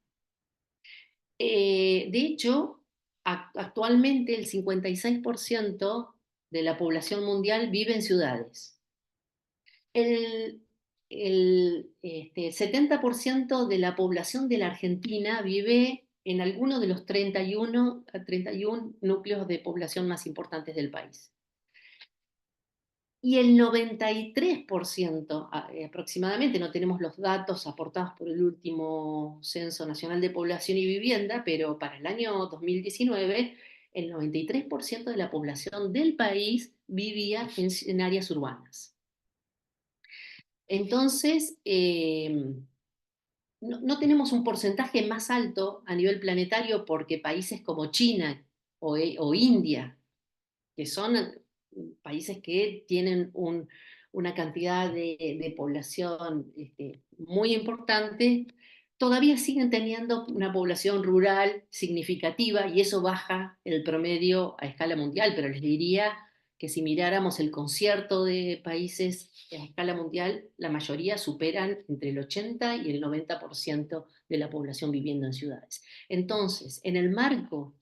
De hecho, actualmente el 56% de la población mundial vive en ciudades. El 70% de la población de la Argentina vive en alguno de los 31 núcleos de población más importantes del país. Y el 93% aproximadamente, no tenemos los datos aportados por el último Censo Nacional de Población y Vivienda, pero para el año 2019, el 93% de la población del país vivía en áreas urbanas. Entonces, no tenemos un porcentaje más alto a nivel planetario porque países como China o India, que son países que tienen una cantidad de población muy importante, todavía siguen teniendo una población rural significativa y eso baja el promedio a escala mundial, pero les diría que si miráramos el concierto de países a escala mundial, la mayoría superan entre el 80 y el 90% de la población viviendo en ciudades. Entonces, en el marco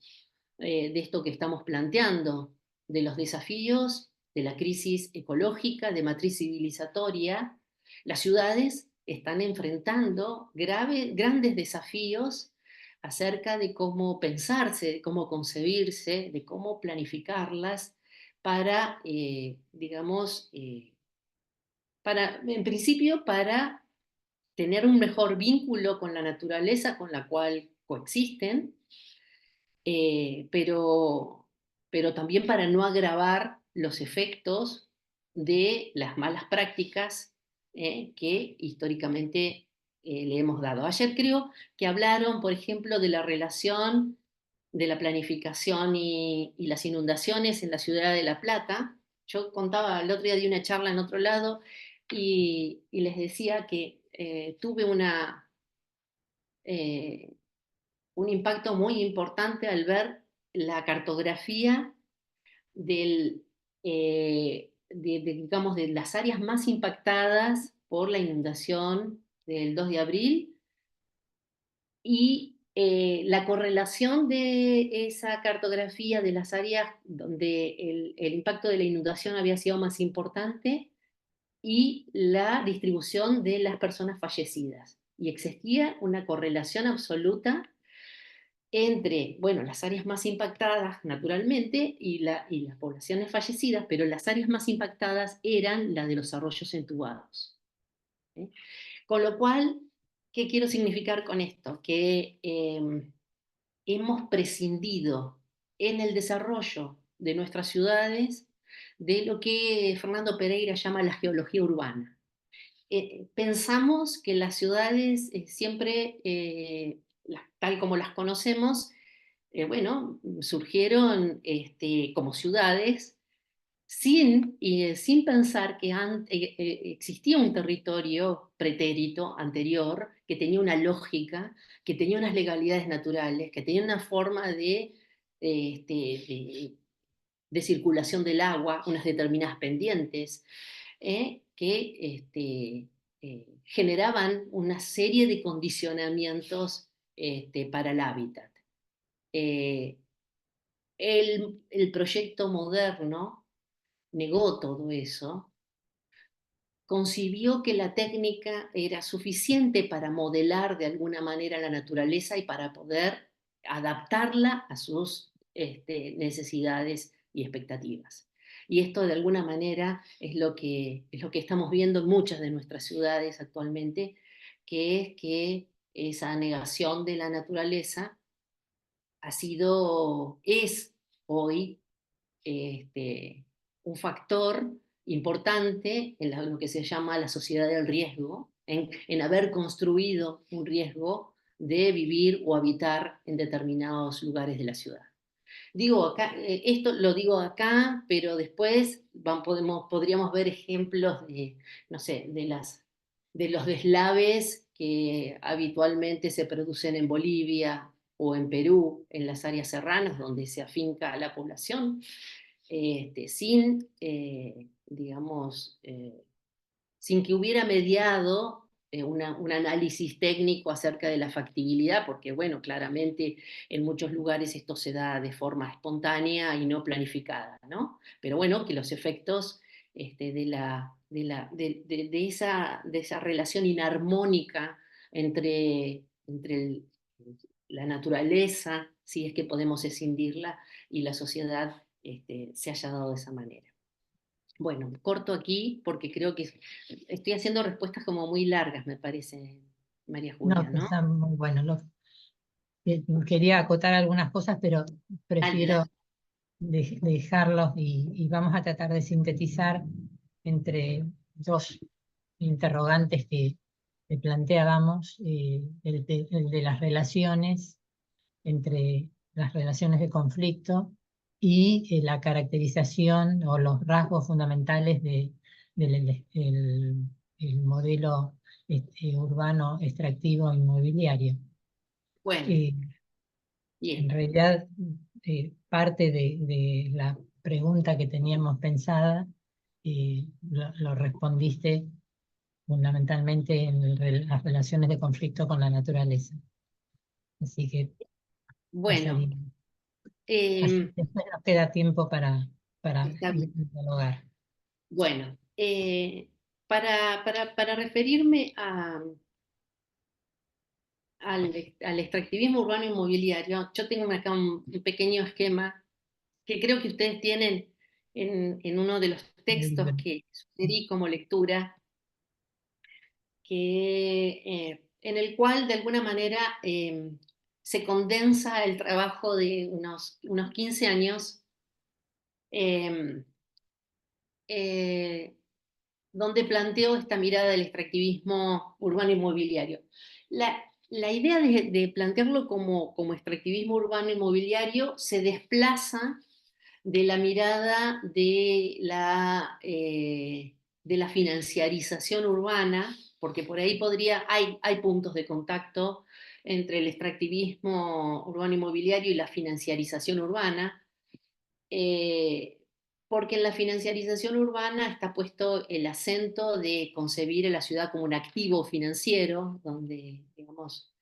de esto que estamos planteando, de los desafíos de la crisis ecológica, de matriz civilizatoria, las ciudades están enfrentando grandes desafíos acerca de cómo pensarse, de cómo concebirse, de cómo planificarlas para, digamos, en principio para tener un mejor vínculo con la naturaleza con la cual coexisten, eh, pero, pero también para no agravar los efectos de las malas prácticas que históricamente le hemos dado. Ayer creo que hablaron, por ejemplo, de la relación de la planificación y las inundaciones en la ciudad de La Plata. Yo contaba el otro día de una charla en otro lado y les decía que tuve eh, un impacto muy importante al ver la cartografía digamos, de las áreas más impactadas por la inundación del 2 de abril y la correlación de esa cartografía de las áreas donde el impacto de la inundación había sido más importante y la distribución de las personas fallecidas. Y existía una correlación absoluta entre, bueno, las áreas más impactadas naturalmente y las poblaciones fallecidas, pero las áreas más impactadas eran las de los arroyos entubados. ¿Eh? Con lo cual, ¿qué quiero significar con esto? Que hemos prescindido en el desarrollo de nuestras ciudades de lo que Fernando Pereira llama la geología urbana. Pensamos que las ciudades siempre, tal como las conocemos, bueno, surgieron como ciudades sin pensar que existía un territorio pretérito, anterior, que tenía una lógica, que tenía unas legalidades naturales, que tenía una forma este, de, de circulación del agua, unas determinadas pendientes, que generaban una serie de condicionamientos para el hábitat. Eh, el proyecto moderno negó todo eso, concibió que la técnica era suficiente para modelar de alguna manera la naturaleza y para poder adaptarla a sus necesidades y expectativas. Y esto de alguna manera es lo que estamos viendo en muchas de nuestras ciudades actualmente, que es que esa negación de la naturaleza es hoy un factor importante en lo que se llama la sociedad del riesgo, en haber construido un riesgo de vivir o habitar en determinados lugares de la ciudad. Digo acá, esto lo digo acá, pero después podríamos ver ejemplos de, no sé, de los deslaves que habitualmente se producen en Bolivia o en Perú, en las áreas serranas donde se afinca la población, sin, digamos, sin que hubiera mediado un análisis técnico acerca de la factibilidad, porque bueno, claramente en muchos lugares esto se da de forma espontánea y no planificada, ¿no? Pero bueno, que los efectos de esa relación inarmónica entre la naturaleza, si es que podemos escindirla, y la sociedad se haya dado de esa manera. Bueno, corto aquí porque creo que estoy haciendo respuestas como muy largas, me parece, María No, Julia, pues ¿no? está muy bueno. Quería acotar algunas cosas, pero Dale, prefiero dale. dejarlos y vamos a tratar de sintetizar entre dos interrogantes que planteábamos, el de las relaciones entre las relaciones de conflicto y la caracterización o los rasgos fundamentales del el modelo urbano extractivo inmobiliario. Bueno, En bien. realidad, parte de la pregunta que teníamos pensada lo respondiste fundamentalmente en las relaciones de conflicto con la naturaleza. Así que Bueno, pasaría. Así em, que después nos queda tiempo para está bien. dialogar. Bueno, para referirme al extractivismo urbano inmobiliario, yo tengo acá un pequeño esquema que creo que ustedes tienen en uno de los textos que sugerí como lectura, en el cual de alguna manera se condensa el trabajo de unos 15 años, eh, eh, donde planteo esta mirada del extractivismo urbano inmobiliario. La idea de plantearlo como extractivismo urbano inmobiliario se desplaza de la mirada de la financiarización urbana, porque por ahí hay puntos de contacto entre el extractivismo urbano inmobiliario y la financiarización urbana, eh, porque en la financiarización urbana está puesto el acento de concebir a la ciudad como un activo financiero, donde, digamos,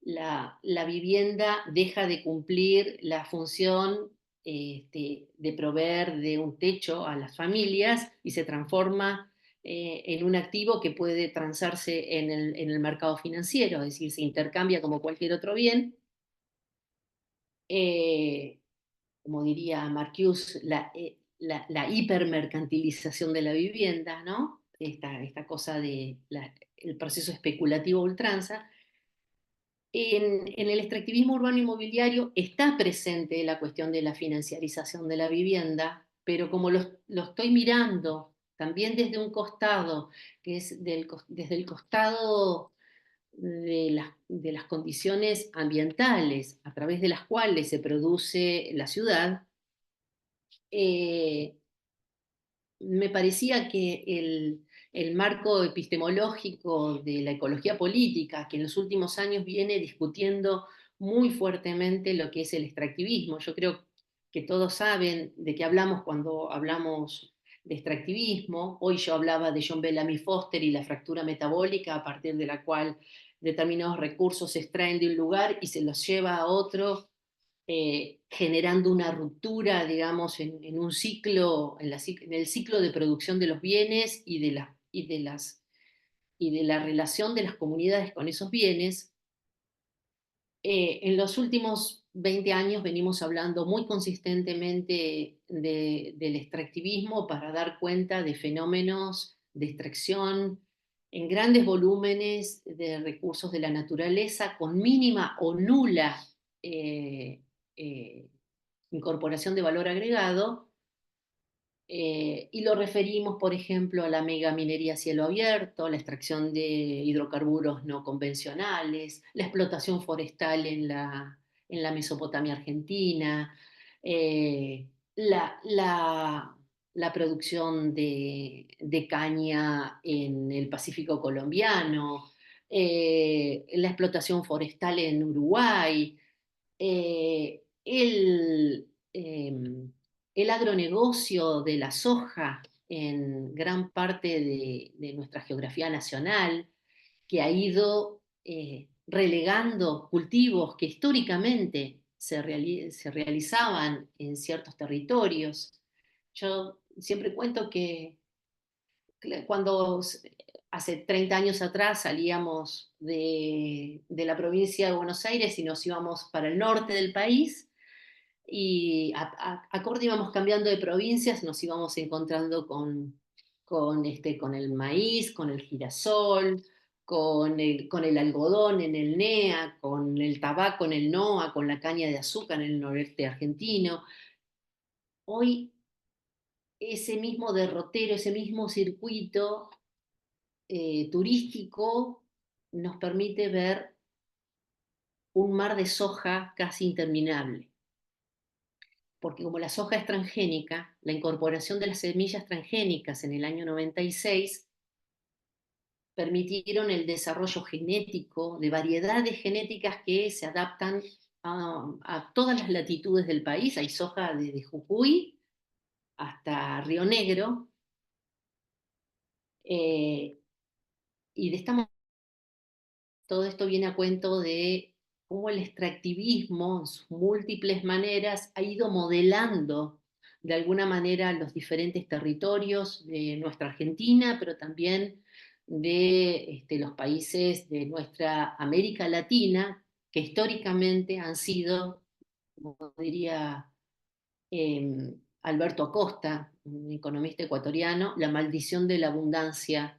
la vivienda deja de cumplir la función de proveer de un techo a las familias y se transforma en un activo que puede transarse en el mercado financiero, es decir, se intercambia como cualquier otro bien. eh, Como diría Marcuse, la hipermercantilización de la vivienda, ¿no? Esta cosa el proceso especulativo a ultranza. En el extractivismo urbano inmobiliario está presente la cuestión de la financiarización de la vivienda, pero como lo estoy mirando también desde un costado, que es desde el costado de las condiciones ambientales a través de las cuales se produce la ciudad, eh, me parecía que el marco epistemológico de la ecología política, que en los últimos años viene discutiendo muy fuertemente lo que es el extractivismo. Yo creo que todos saben de qué hablamos cuando hablamos de extractivismo. Hoy yo hablaba de John Bellamy Foster y la fractura metabólica, a partir de la cual determinados recursos se extraen de un lugar y se los lleva a otro, generando una ruptura, digamos, en un ciclo, en el ciclo de producción de los bienes y de la relación de las comunidades con esos bienes. En los últimos 20 años venimos hablando muy consistentemente del extractivismo para dar cuenta de fenómenos de extracción en grandes volúmenes de recursos de la naturaleza con mínima o nula eh, eh, incorporación de valor agregado, y lo referimos, por ejemplo, a la megaminería a cielo abierto, la extracción de hidrocarburos no convencionales, la explotación forestal en la Mesopotamia argentina, eh, la, la- la producción de caña en el Pacífico colombiano, la explotación forestal en Uruguay, el agronegocio de la soja en gran parte de nuestra geografía nacional, que ha ido relegando cultivos que históricamente se realizaban en ciertos territorios. Yo siempre cuento que cuando hace 30 años atrás salíamos de la provincia de Buenos Aires y nos íbamos para el norte del país, y acorde íbamos cambiando de provincias, nos íbamos encontrando con el maíz, con el girasol, con el algodón en el NEA, con el tabaco en el NOA, con la caña de azúcar en el noreste argentino. Hoy ese mismo derrotero, ese mismo circuito turístico nos permite ver un mar de soja casi interminable. Porque como la soja es transgénica, la incorporación de las semillas transgénicas en el año 96 permitieron el desarrollo genético de variedades genéticas que se adaptan a todas las latitudes del país. Hay soja desde Jujuy hasta Río Negro, y de esta todo esto viene a cuento de cómo el extractivismo, en sus múltiples maneras, ha ido modelando de alguna manera los diferentes territorios de nuestra Argentina, pero también de los países de nuestra América Latina, que históricamente han sido, como diría Alberto Acosta, un economista ecuatoriano, la maldición de la abundancia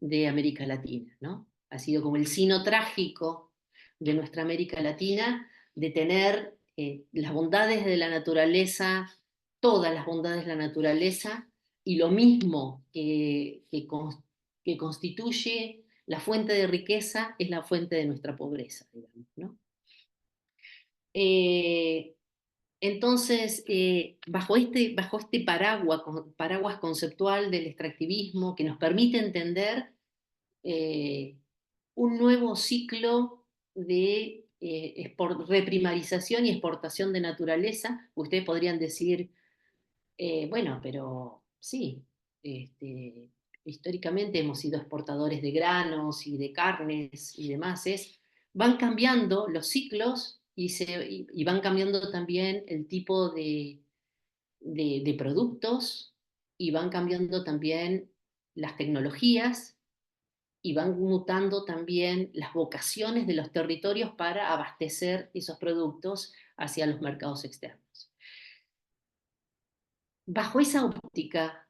de América Latina, ¿no? Ha sido como el sino trágico de nuestra América Latina de tener las bondades de la naturaleza, todas las bondades de la naturaleza, y lo mismo que constituye la fuente de riqueza es la fuente de nuestra pobreza, digamos, ¿no? Eh, entonces, bajo este paraguas conceptual del extractivismo que nos permite entender eh, un nuevo ciclo de reprimarización y exportación de naturaleza, ustedes podrían decir, bueno, pero sí, este, históricamente hemos sido exportadores de granos y de carnes y demás, van cambiando los ciclos y van cambiando también el tipo de productos, y van cambiando también las tecnologías, y van mutando también las vocaciones de los territorios para abastecer esos productos hacia los mercados externos. Bajo esa óptica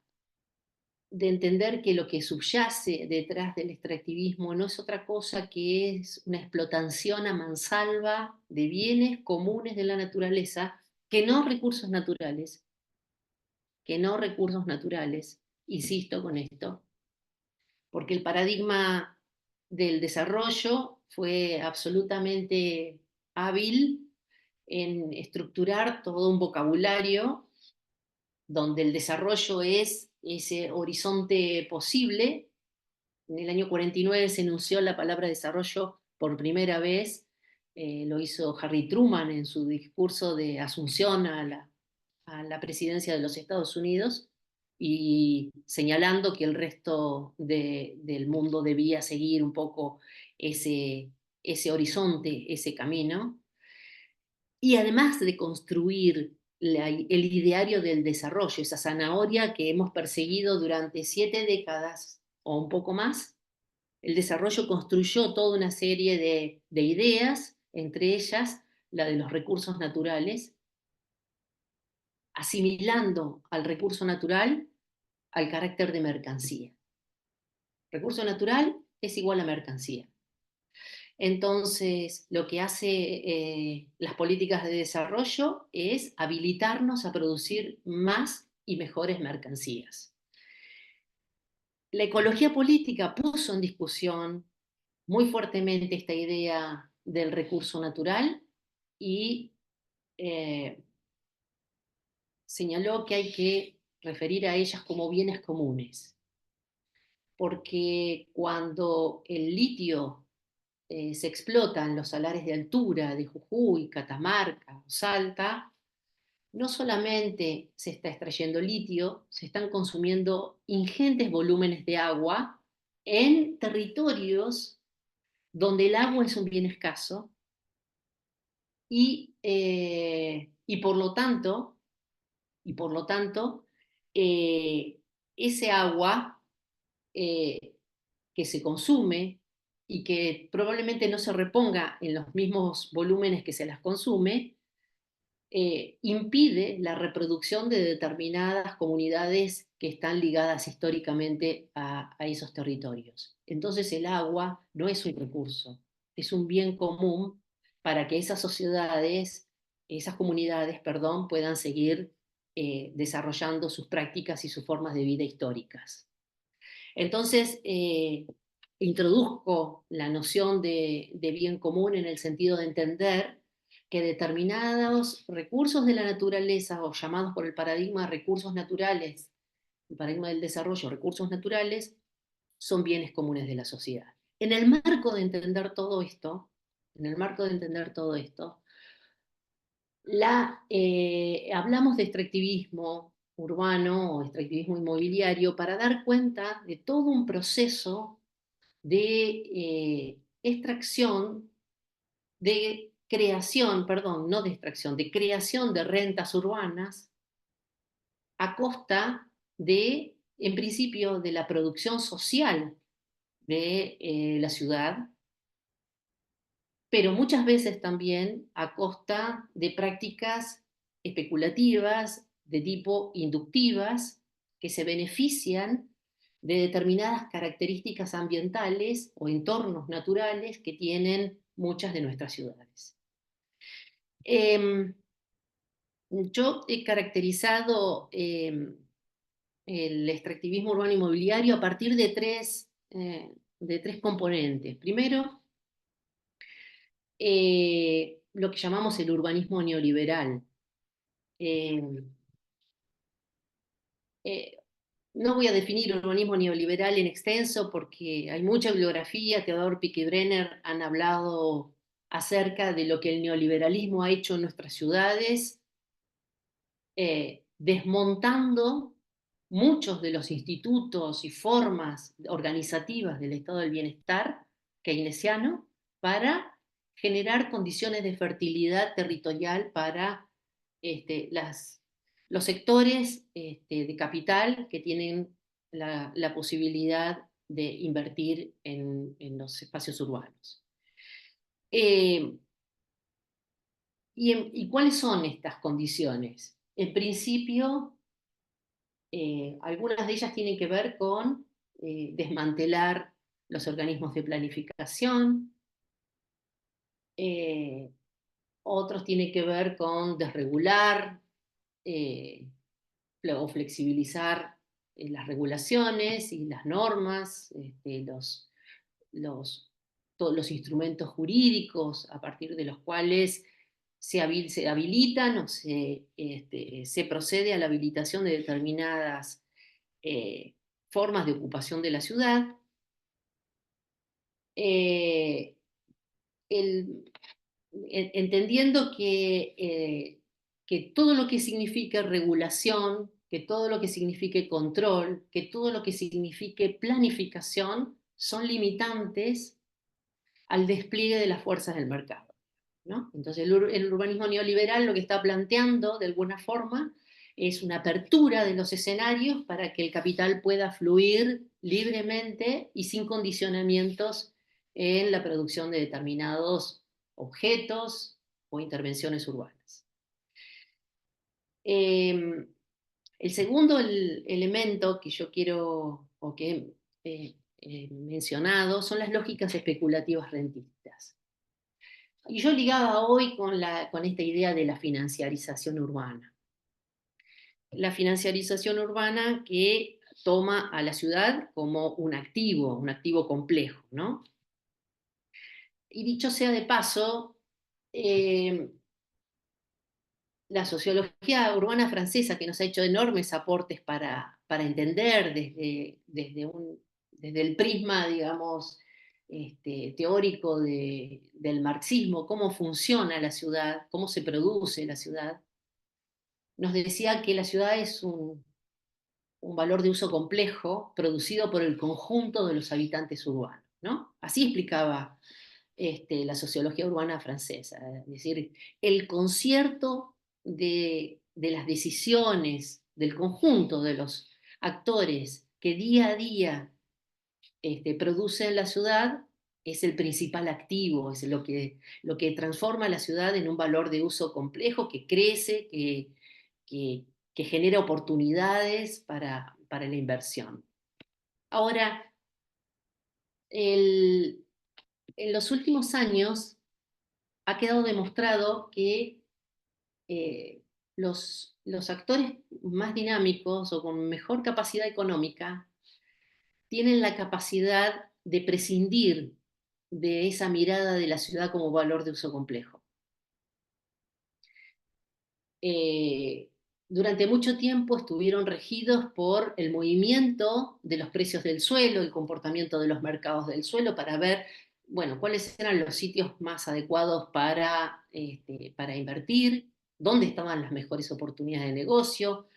de entender que lo que subyace detrás del extractivismo no es otra cosa que es una explotación a mansalva de bienes comunes de la naturaleza, que no recursos naturales, insisto con esto, porque el paradigma del desarrollo fue absolutamente hábil en estructurar todo un vocabulario donde el desarrollo es ese horizonte posible. En el año 49 se enunció la palabra desarrollo por primera vez, lo hizo Harry Truman en su discurso de asunción a la presidencia de los Estados Unidos, y señalando que el resto del mundo debía seguir un poco ese horizonte, ese camino. Y además de construir el ideario del desarrollo, esa zanahoria que hemos perseguido durante 7 décadas o un poco más, el desarrollo construyó toda una serie de ideas, entre ellas la de los recursos naturales, asimilando al recurso natural al carácter de mercancía. Recurso natural es igual a mercancía. Entonces, lo que hace las políticas de desarrollo es habilitarnos a producir más y mejores mercancías. La ecología política puso en discusión muy fuertemente esta idea del recurso natural y señaló que hay que referir a ellas como bienes comunes, porque cuando el litio se explota en los salares de altura de Jujuy, Catamarca o Salta, no solamente se está extrayendo litio, se están consumiendo ingentes volúmenes de agua en territorios donde el agua es un bien escaso, y por lo tanto, eh, ese agua eh, que se consume y que probablemente no se reponga en los mismos volúmenes que se las consume, impide la reproducción de determinadas comunidades que están ligadas históricamente a esos territorios. Entonces el agua no es un recurso, es un bien común para que esas sociedades, esas comunidades, perdón, puedan seguir desarrollando sus prácticas y sus formas de vida históricas. Entonces, introduzco la noción de bien común en el sentido de entender que determinados recursos de la naturaleza, o llamados por el paradigma recursos naturales, el paradigma del desarrollo, recursos naturales, son bienes comunes de la sociedad. En el marco de entender todo esto, en el marco de entender todo esto, hablamos de extractivismo urbano o extractivismo inmobiliario para dar cuenta de todo un proceso de extracción, de creación, perdón, no de extracción, de creación de rentas urbanas a costa de, en principio, de la producción social de la ciudad, pero muchas veces también a costa de prácticas especulativas de tipo inductivas que se benefician de determinadas características ambientales o entornos naturales que tienen muchas de nuestras ciudades. Yo he caracterizado el extractivismo urbano inmobiliario a partir de tres componentes. Primero, lo que llamamos el urbanismo neoliberal. Eh, eh, no voy a definir urbanismo neoliberal en extenso porque hay mucha bibliografía. Theodor Pick y Brenner han hablado acerca de lo que el neoliberalismo ha hecho en nuestras ciudades, desmontando muchos de los institutos y formas organizativas del estado del bienestar keynesiano para generar condiciones de fertilidad territorial para los sectores de capital que tienen la posibilidad de invertir en los espacios urbanos. ¿Y cuáles son estas condiciones? En principio, algunas de ellas tienen que ver con desmantelar los organismos de planificación, otros tienen que ver con desregular o flexibilizar las regulaciones y las normas, todos los instrumentos jurídicos a partir de los cuales se habilitan o se procede a la habilitación de determinadas formas de ocupación de la ciudad. Entendiendo que todo lo que signifique regulación, que todo lo que signifique control, que todo lo que signifique planificación son limitantes al despliegue de las fuerzas del mercado, ¿no? Entonces el urbanismo neoliberal lo que está planteando de alguna forma es una apertura de los escenarios para que el capital pueda fluir libremente y sin condicionamientos en la producción de determinados objetos o intervenciones urbanas. El segundo elemento que yo quiero, o que he mencionado, son las lógicas especulativas rentistas. Y yo ligaba hoy con esta idea de la financiarización urbana. La financiarización urbana que toma a la ciudad como un activo complejo, ¿no? Y dicho sea de paso, la sociología urbana francesa, que nos ha hecho enormes aportes para entender desde el prisma, digamos, teórico del marxismo, cómo funciona la ciudad, cómo se produce la ciudad, nos decía que la ciudad es un valor de uso complejo producido por el conjunto de los habitantes urbanos, ¿no? Así explicaba la sociología urbana francesa, es decir, el concierto de las decisiones del conjunto de los actores que día a día producen la ciudad es el principal activo, es lo que transforma la ciudad en un valor de uso complejo que crece, que genera oportunidades para la inversión. Ahora, en los últimos años ha quedado demostrado que los actores más dinámicos o con mejor capacidad económica tienen la capacidad de prescindir de esa mirada de la ciudad como valor de uso complejo. Durante mucho tiempo estuvieron regidos por el movimiento de los precios del suelo, el comportamiento de los mercados del suelo, para ver, bueno, cuáles eran los sitios más adecuados para invertir, dónde estaban las mejores oportunidades de negocio,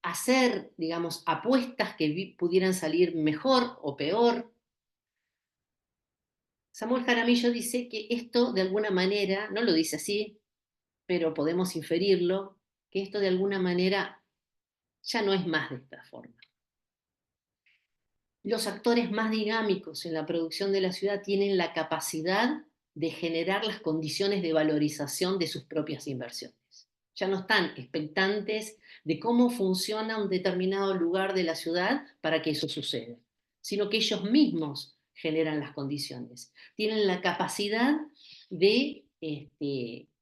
hacer, digamos, apuestas que pudieran salir mejor o peor. Samuel Jaramillo dice que esto de alguna manera, no lo dice así, pero podemos inferirlo, que esto de alguna manera ya no es más de esta forma. Los actores más dinámicos en la producción de la ciudad tienen la capacidad de generar las condiciones de valorización de sus propias inversiones. Ya no están expectantes de cómo funciona un determinado lugar de la ciudad para que eso suceda, sino que ellos mismos generan las condiciones. Tienen la capacidad de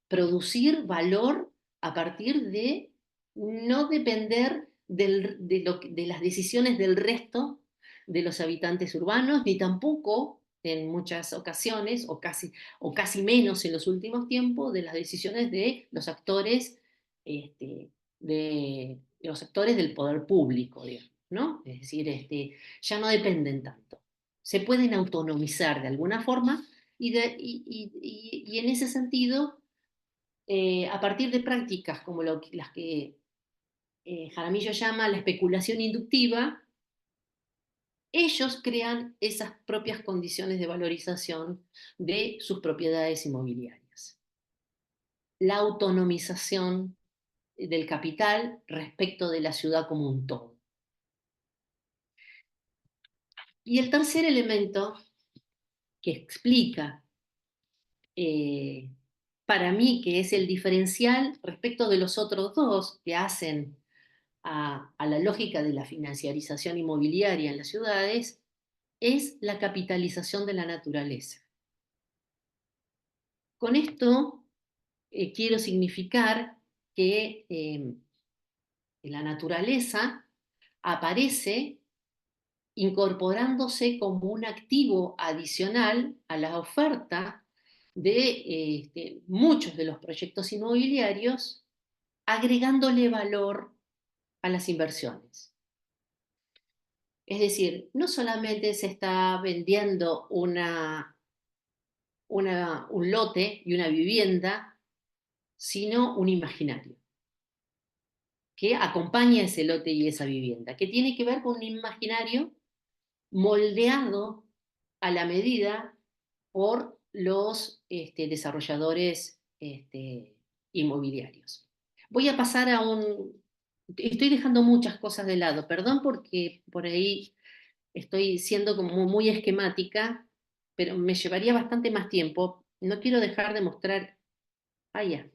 producir valor a partir de no depender de las decisiones del resto de los habitantes urbanos, ni tampoco en muchas ocasiones, o casi menos en los últimos tiempos, de las decisiones de los actores, los actores del poder público, digamos, ¿no? Es decir, ya no dependen tanto. Se pueden autonomizar de alguna forma y en ese sentido, a partir de prácticas como las que Jaramillo llama la especulación inductiva, ellos crean esas propias condiciones de valorización de sus propiedades inmobiliarias. La autonomización del capital respecto de la ciudad como un todo. Y el tercer elemento que explica para mí que es el diferencial respecto de los otros dos que hacen a la lógica de la financiarización inmobiliaria en las ciudades, es la capitalización de la naturaleza. Con esto quiero significar que la naturaleza aparece incorporándose como un activo adicional a la oferta de muchos de los proyectos inmobiliarios, agregándole valor a las inversiones. Es decir, no solamente se está vendiendo un lote y una vivienda, sino un imaginario que acompaña ese lote y esa vivienda, que tiene que ver con un imaginario moldeado a la medida por los desarrolladores inmobiliarios. Voy a pasar a Estoy dejando muchas cosas de lado, perdón porque por ahí estoy siendo como muy esquemática, pero me llevaría bastante más tiempo. No quiero dejar de mostrar... Ah, ya.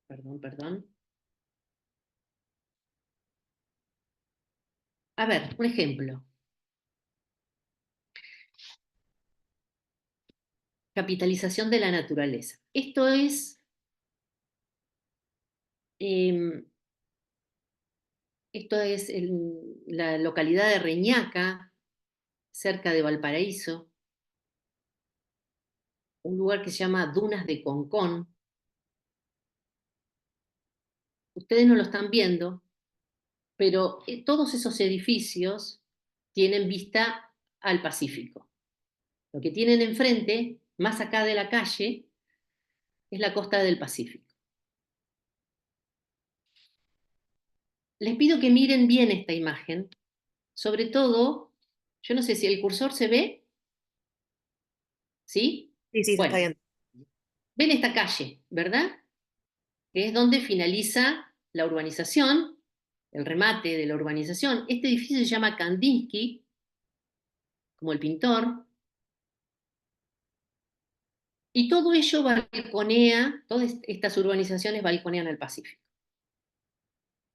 Perdón. A ver, un ejemplo. Capitalización de la naturaleza. Esto es la localidad de Reñaca, cerca de Valparaíso, un lugar que se llama Dunas de Concón. Ustedes no lo están viendo, pero todos esos edificios tienen vista al Pacífico. Lo que tienen enfrente, más acá de la calle, es la costa del Pacífico. Les pido que miren bien esta imagen, sobre todo, yo no sé si el cursor se ve, ¿sí? Sí, sí, se está Bueno, viendo. ven esta calle, ¿verdad? Que es donde finaliza la urbanización, el remate de la urbanización. Este edificio se llama Kandinsky, como el pintor, y todo ello balconea, todas estas urbanizaciones balconean al Pacífico.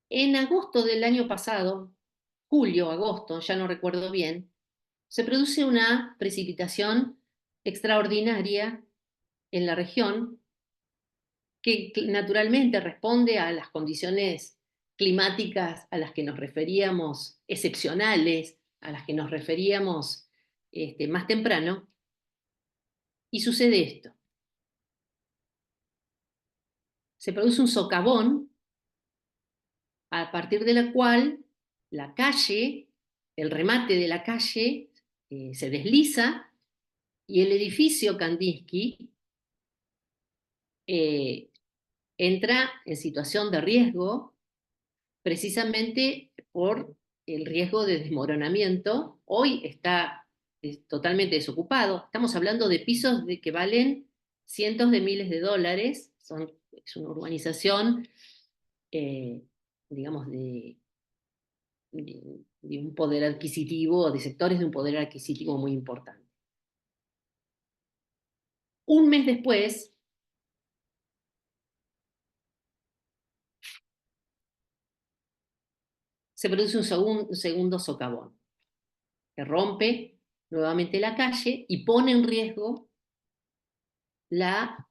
En agosto del año pasado, julio, agosto, ya no recuerdo bien, se produce una precipitación extraordinaria en la región que naturalmente responde a las condiciones climáticas a las que nos referíamos, excepcionales, a las que nos referíamos más temprano, y sucede esto. Se produce un socavón a partir de la cual la calle, el remate de la calle, se desliza y el edificio Kandinsky entra en situación de riesgo precisamente por el riesgo de desmoronamiento. Hoy está totalmente desocupado. Estamos hablando de pisos que valen cientos de miles de dólares. Es una urbanización, digamos, de un poder adquisitivo, de sectores de un poder adquisitivo muy importante. Un mes después, se produce un segundo socavón, que rompe nuevamente la calle y pone en riesgo la,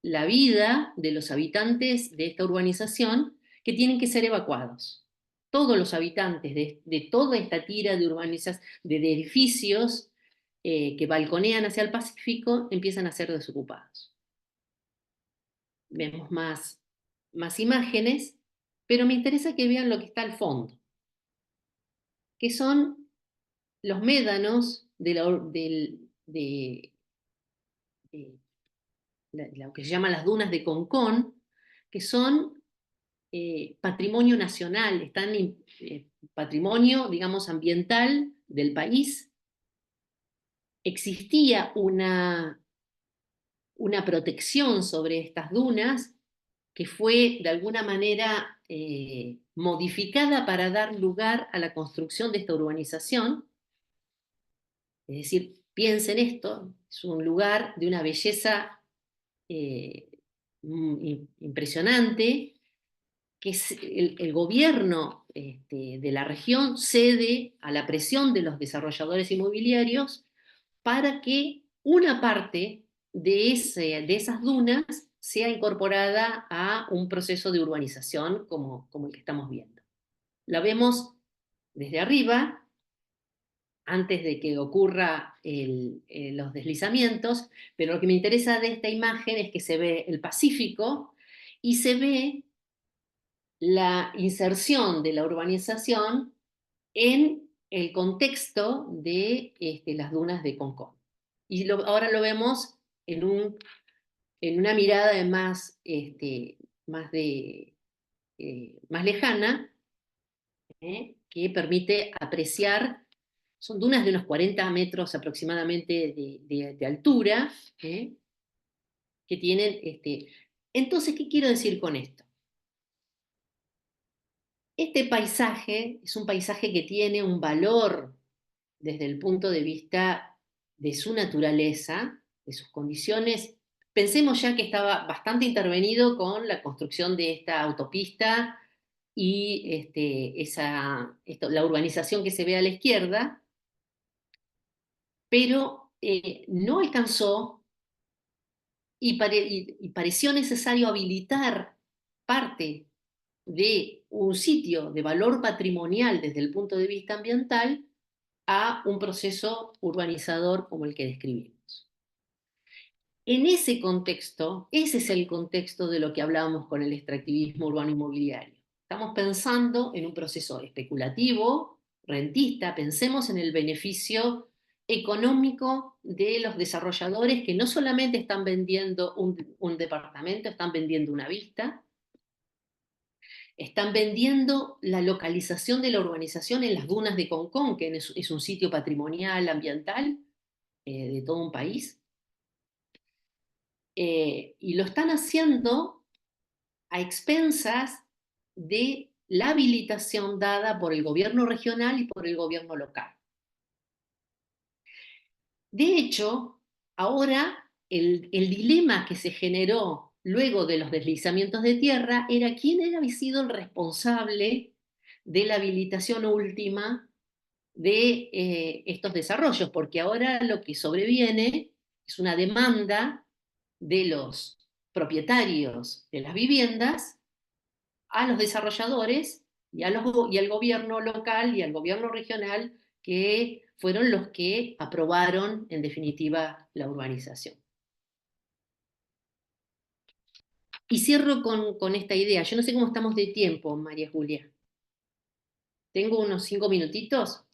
la vida de los habitantes de esta urbanización, que tienen que ser evacuados. Todos los habitantes de toda esta tira de de edificios que balconean hacia el Pacífico empiezan a ser desocupados. Vemos más imágenes, pero me interesa que vean lo que está al fondo, que son los médanos de lo que se llama las dunas de Concón, que son patrimonio nacional, están patrimonio, digamos, ambiental del país. Existía una protección sobre estas dunas que fue de alguna manera modificada para dar lugar a la construcción de esta urbanización. Es decir, piensen esto, es un lugar de una belleza impresionante, que el gobierno de la región cede a la presión de los desarrolladores inmobiliarios para que una parte de esas dunas sea incorporada a un proceso de urbanización como el que estamos viendo. La vemos desde arriba, antes de que ocurra los deslizamientos, pero lo que me interesa de esta imagen es que se ve el Pacífico y se ve la inserción de la urbanización en el contexto de las dunas de Concón. Y ahora lo vemos en una mirada más lejana, que permite apreciar. Son dunas de unos 40 metros aproximadamente de altura, que tienen. Entonces, ¿qué quiero decir con esto? Este paisaje es un paisaje que tiene un valor desde el punto de vista de su naturaleza, de sus condiciones. Pensemos ya que estaba bastante intervenido con la construcción de esta autopista y la urbanización que se ve a la izquierda, pero no alcanzó y pareció necesario habilitar parte de un sitio de valor patrimonial desde el punto de vista ambiental a un proceso urbanizador como el que describimos. En ese contexto, ese es el contexto de lo que hablábamos con el extractivismo urbano inmobiliario. Estamos pensando en un proceso especulativo, rentista, pensemos en el beneficio económico de los desarrolladores que no solamente están vendiendo un departamento, están vendiendo una vista, están vendiendo la localización de la urbanización en las dunas de Concón, que es un sitio patrimonial, ambiental, de todo un país. Y lo están haciendo a expensas de la habilitación dada por el gobierno regional y por el gobierno local. De hecho, ahora el dilema que se generó luego de los deslizamientos de tierra era quién había sido el responsable de la habilitación última de estos desarrollos, porque ahora lo que sobreviene es una demanda de los propietarios de las viviendas a los desarrolladores y al gobierno local y al gobierno regional que fueron los que aprobaron, en definitiva, la urbanización. Y cierro con esta idea. Yo no sé cómo estamos de tiempo, María Julia. ¿Tengo unos 5 minutitos?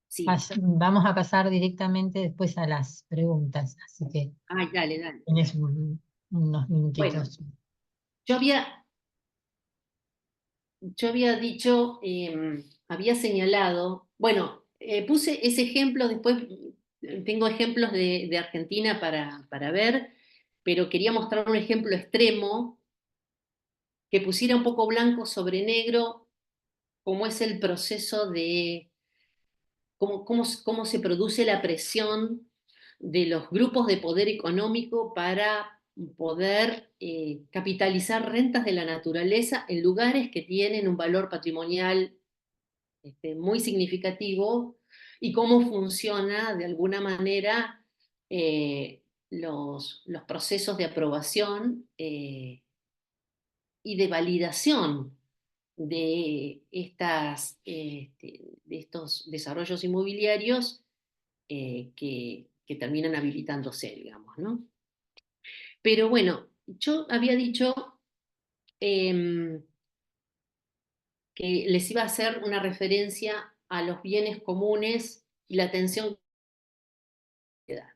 Sí. Vamos a pasar directamente después a las preguntas, así que Ay, dale, dale. tienes unos Bueno, minutitos. yo había dicho, había señalado, bueno, puse ese ejemplo, después tengo ejemplos de Argentina para ver, pero quería mostrar un ejemplo extremo que pusiera un poco blanco sobre negro cómo es el proceso de cómo se produce la presión de los grupos de poder económico para poder capitalizar rentas de la naturaleza en lugares que tienen un valor patrimonial muy significativo, y cómo funciona de alguna manera los procesos de aprobación y de validación de estos desarrollos inmobiliarios que terminan habilitándose, digamos, ¿no? Pero bueno, yo había dicho eh, que les iba a hacer una referencia a los bienes comunes y la atención que da.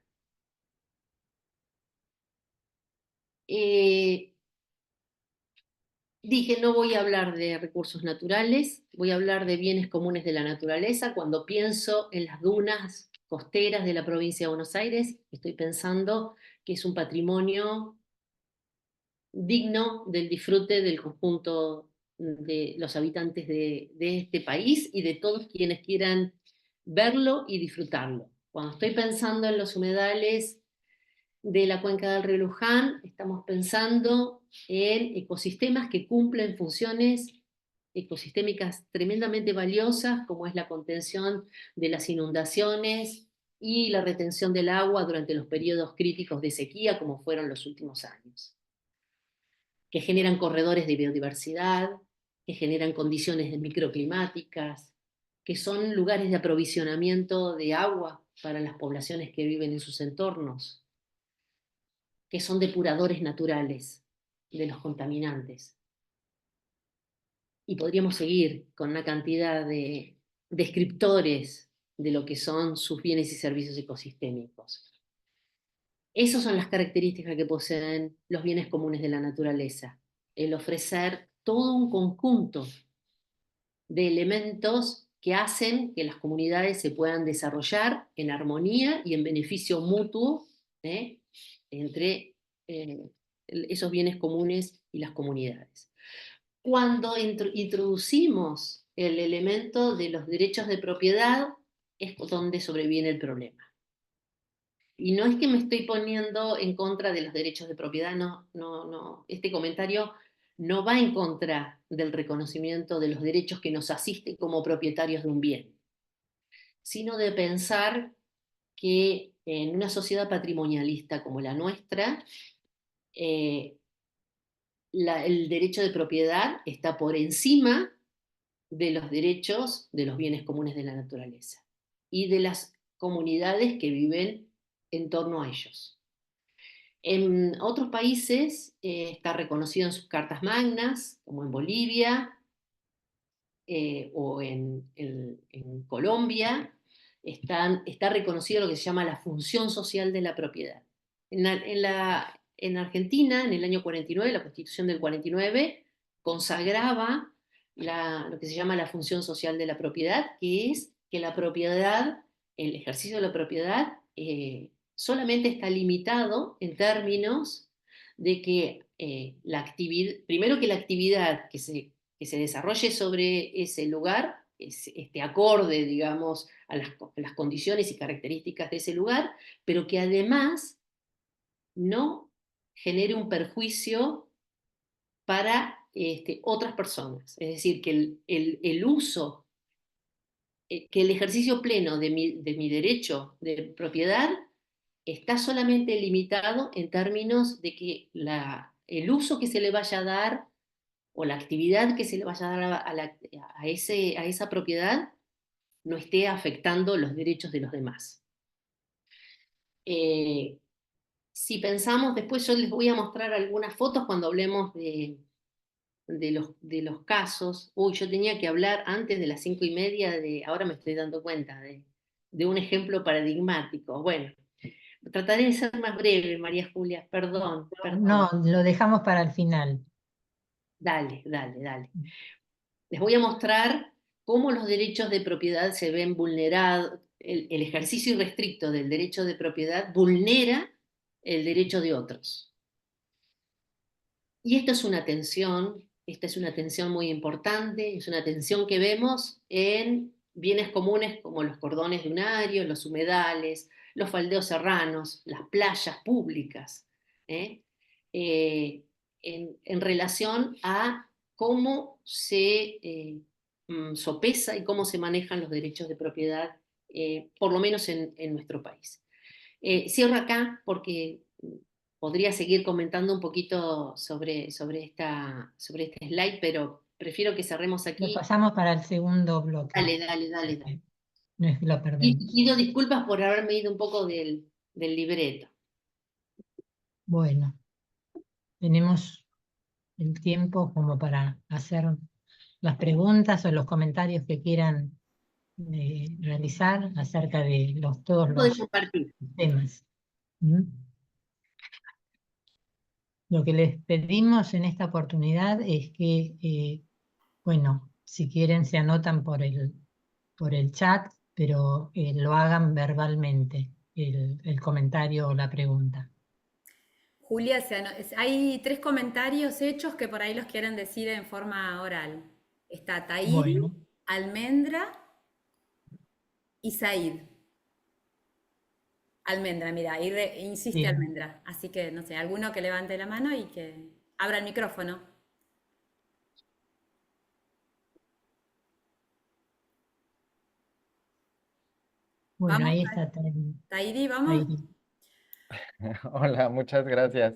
Dije, no voy a hablar de recursos naturales, voy a hablar de bienes comunes de la naturaleza. Cuando pienso en las dunas costeras de la provincia de Buenos Aires, estoy pensando que es un patrimonio digno del disfrute del conjunto de los habitantes de este país y de todos quienes quieran verlo y disfrutarlo. Cuando estoy pensando en los humedales de la cuenca del río Luján, estamos pensando en ecosistemas que cumplen funciones ecosistémicas tremendamente valiosas, como es la contención de las inundaciones y la retención del agua durante los periodos críticos de sequía, como fueron los últimos años, que generan corredores de biodiversidad, que generan condiciones microclimáticas, que son lugares de aprovisionamiento de agua para las poblaciones que viven en sus entornos, que son depuradores naturales de los contaminantes. Y podríamos seguir con una cantidad de descriptores de lo que son sus bienes y servicios ecosistémicos. Esas son las características que poseen los bienes comunes de la naturaleza: el ofrecer todo un conjunto de elementos que hacen que las comunidades se puedan desarrollar en armonía y en beneficio mutuo entre esos bienes comunes y las comunidades. Cuando introducimos el elemento de los derechos de propiedad, es donde sobreviene el problema. Y no es que me estoy poniendo en contra de los derechos de propiedad, no. Este comentario no va en contra del reconocimiento de los derechos que nos asisten como propietarios de un bien, sino de pensar que en una sociedad patrimonialista como la nuestra, el derecho de propiedad está por encima de los derechos de los bienes comunes de la naturaleza y de las comunidades que viven en torno a ellos. En otros países está reconocido en sus cartas magnas, como en Bolivia o en Colombia. Está reconocido lo que se llama la función social de la propiedad. En Argentina, en el año 49, la Constitución del 49 consagraba lo que se llama la función social de la propiedad, que es que la propiedad, el ejercicio de la propiedad, solamente está limitado en términos de que primero que la actividad que se desarrolle sobre ese lugar esté acorde, digamos, a las condiciones y características de ese lugar, pero que además no genere un perjuicio para otras personas. Es decir, que el uso, que el ejercicio pleno de mi derecho de propiedad está solamente limitado en términos de que el uso que se le vaya a dar o la actividad que se le vaya a dar a esa propiedad no esté afectando los derechos de los demás. Si pensamos, después yo les voy a mostrar algunas fotos cuando hablemos de los casos. Uy, yo tenía que hablar antes de las 5:30, ahora me estoy dando cuenta de un ejemplo paradigmático. Bueno, trataré de ser más breve, María Julia, perdón, perdón. No, lo dejamos para el final. Dale, dale, dale. Les voy a mostrar cómo los derechos de propiedad se ven vulnerados, el ejercicio irrestricto del derecho de propiedad vulnera el derecho de otros. Y esta es una tensión muy importante, es una tensión que vemos en bienes comunes como los cordones dunarios, los humedales, los faldeos serranos, las playas públicas, ¿eh? En relación a cómo se sopesa y cómo se manejan los derechos de propiedad, por lo menos en nuestro país. Cierro acá porque podría seguir comentando un poquito sobre este slide, pero prefiero que cerremos Lo aquí. pasamos para el segundo bloque. Dale, dale, dale, dale. No es que lo Y perdemos. pido disculpas por haberme ido un poco del libreto. Bueno, tenemos el tiempo como para hacer las preguntas o los comentarios que quieran realizar acerca de todos Tiempo de los compartir. temas. ¿Mm? Lo que les pedimos en esta oportunidad es que, bueno, si quieren se anotan por el chat, pero lo hagan verbalmente, el comentario o la pregunta. Julia, hay 3 comentarios hechos que por ahí los quieren decir en forma oral. Está Tairi, Bueno, Almendra y Said. Almendra, mira, ahí insiste bien. Almendra. Así que, no sé, alguno que levante la mano y que abra el micrófono. Bueno, Vamos, ahí está Tairi, vamos. Tairi. Hola, muchas gracias.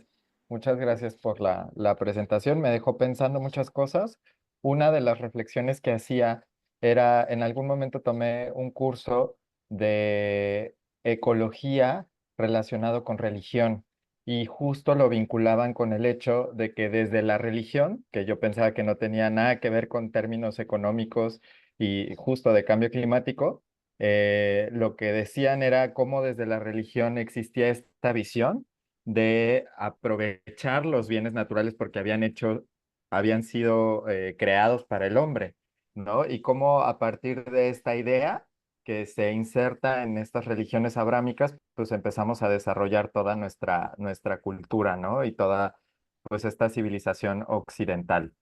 Muchas gracias por la presentación. Me dejó pensando muchas cosas. Una de las reflexiones que hacía era, en algún momento tomé un curso de ecología relacionado con religión y justo lo vinculaban con el hecho de que desde la religión, que yo pensaba que no tenía nada que ver con términos económicos y justo de cambio climático, lo que decían era cómo desde la religión existía esta visión de aprovechar los bienes naturales porque habían sido creados para el hombre, ¿no? Y cómo a partir de esta idea que se inserta en estas religiones abrámicas, pues empezamos a desarrollar toda nuestra cultura, ¿no? Y toda, pues, esta civilización occidental.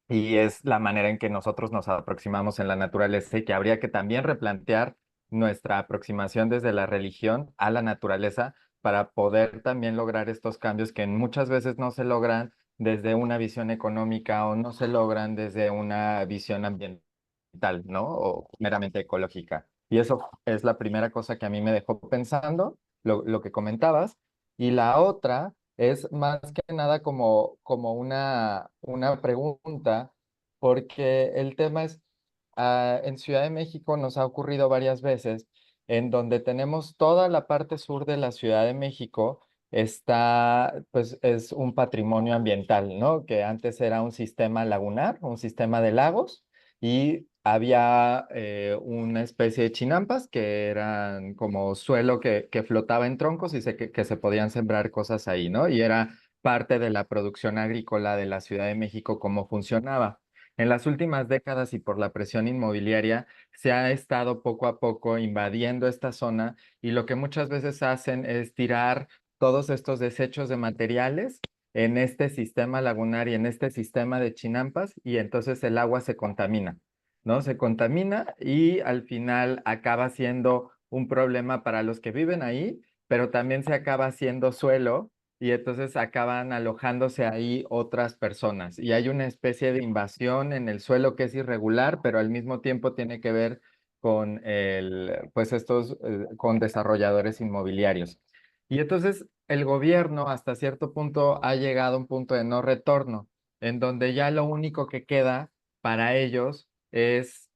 Y es la manera en que nosotros nos aproximamos en la naturaleza y que habría que también replantear nuestra aproximación desde la religión a la naturaleza para poder también lograr estos cambios que muchas veces no se logran desde una visión económica o no se logran desde una visión ambiental, ¿no? O meramente ecológica. Y eso es la primera cosa que a mí me dejó pensando, lo que comentabas. Y la otra es más que nada como una pregunta, porque el tema es, en Ciudad de México nos ha ocurrido varias veces, en donde tenemos toda la parte sur de la Ciudad de México, pues es un patrimonio ambiental, ¿no? Que antes era un sistema lagunar, un sistema de lagos, y había una especie de chinampas que eran como suelo que flotaba en troncos y que se podían sembrar cosas ahí, ¿no? Y era parte de la producción agrícola de la Ciudad de México, cómo funcionaba. En las últimas décadas y por la presión inmobiliaria, se ha estado poco a poco invadiendo esta zona y lo que muchas veces hacen es tirar todos estos desechos de materiales en este sistema lagunar y en este sistema de chinampas y entonces el agua se contamina, ¿no? Se contamina y al final acaba siendo un problema para los que viven ahí, pero también se acaba siendo suelo y entonces acaban alojándose ahí otras personas. Y hay una especie de invasión en el suelo que es irregular, pero al mismo tiempo tiene que ver con pues con desarrolladores inmobiliarios. Y entonces el gobierno hasta cierto punto ha llegado a un punto de no retorno, en donde ya lo único que queda para ellos es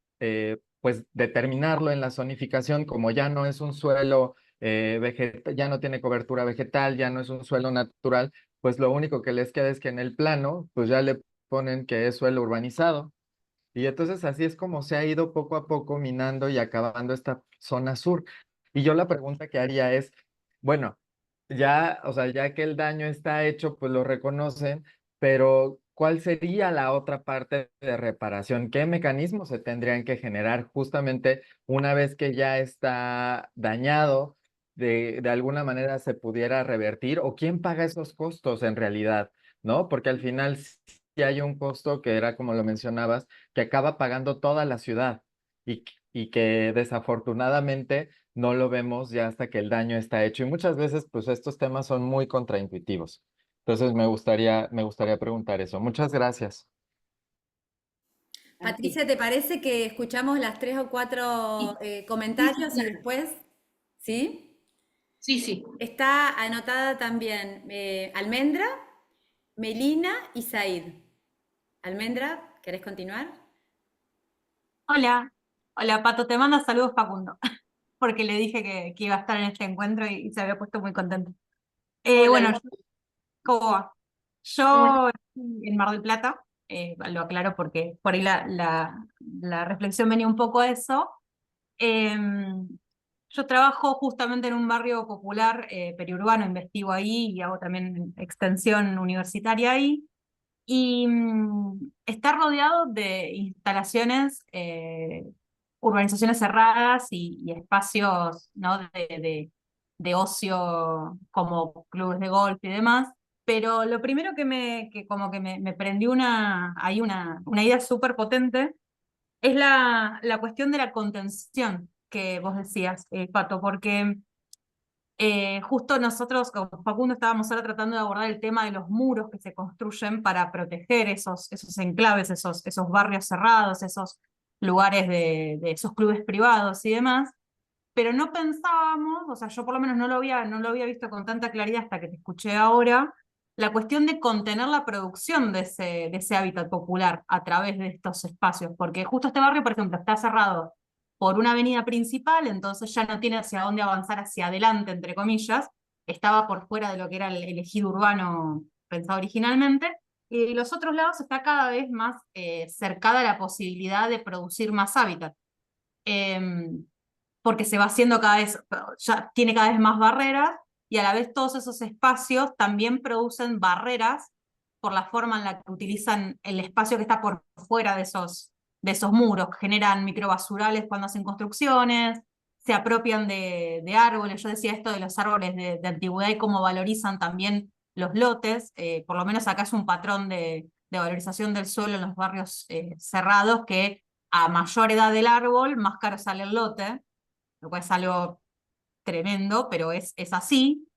pues determinarlo en la zonificación, como ya no es un suelo ya no tiene cobertura vegetal, ya no es un suelo natural, pues lo único que les queda es que en el plano, pues ya le ponen que es suelo urbanizado. Y entonces así es como se ha ido poco a poco minando y acabando esta zona sur. Y yo la pregunta que haría es, bueno, ya, o sea, ya que el daño está hecho, pues lo reconocen, pero ¿cuál sería la otra parte de reparación? ¿Qué mecanismos se tendrían que generar justamente una vez que ya está dañado, de alguna manera se pudiera revertir? ¿O quién paga esos costos en realidad? ¿No? Porque al final sí hay un costo que era, como lo mencionabas, que acaba pagando toda la ciudad y que desafortunadamente no lo vemos ya hasta que el daño está hecho. Y muchas veces, pues estos temas son muy contraintuitivos. Entonces, me gustaría preguntar eso. Muchas gracias. Patricia, ¿te parece que escuchamos las 3 o 4 Sí, sí, comentarios y claro. después, ¿sí? Sí, sí. Está anotada también Almendra, Melina y Said. Almendra, ¿querés continuar? Hola, hola Pato, te manda saludos Facundo, porque le dije que iba a estar en este encuentro y se había puesto muy contento. Hola, Bueno, Lu. ¿cómo va? ¿Cómo estás? Yo estoy en Mar del Plata, lo aclaro porque por ahí la reflexión venía un poco a eso. Yo trabajo justamente en un barrio popular, periurbano, investigo ahí y hago también extensión universitaria ahí. Y está rodeado de instalaciones, urbanizaciones cerradas y espacios, ¿no? de ocio como clubes de golf y demás. Pero lo primero que como que me prendió hay una idea súper potente es la cuestión de la contención que vos decías, Pato, porque justo nosotros con Facundo estábamos ahora tratando de abordar el tema de los muros que se construyen para proteger esos enclaves, esos barrios cerrados, esos lugares de esos clubes privados y demás, pero no pensábamos, o sea, yo por lo menos no lo había visto con tanta claridad hasta que te escuché ahora, la cuestión de contener la producción de ese hábitat popular a través de estos espacios, porque justo este barrio, por ejemplo, está cerrado por una avenida principal, entonces ya no tiene hacia dónde avanzar hacia adelante, entre comillas, estaba por fuera de lo que era el ejido urbano pensado originalmente, y los otros lados está cada vez más cercada la posibilidad de producir más hábitat. Em, Porque se va haciendo cada vez, ya tiene cada vez más barreras y a la vez todos esos espacios también producen barreras por la forma en la que utilizan el espacio que está por fuera de esos muros, generan microbasurales cuando hacen construcciones, se apropian de árboles. Yo decía esto de los árboles de antigüedad y cómo valorizan también los lotes, por lo menos acá es un patrón de valorización del suelo en los barrios cerrados que a mayor edad del árbol, más caro sale el lote, lo cual es algo tremendo, pero es así.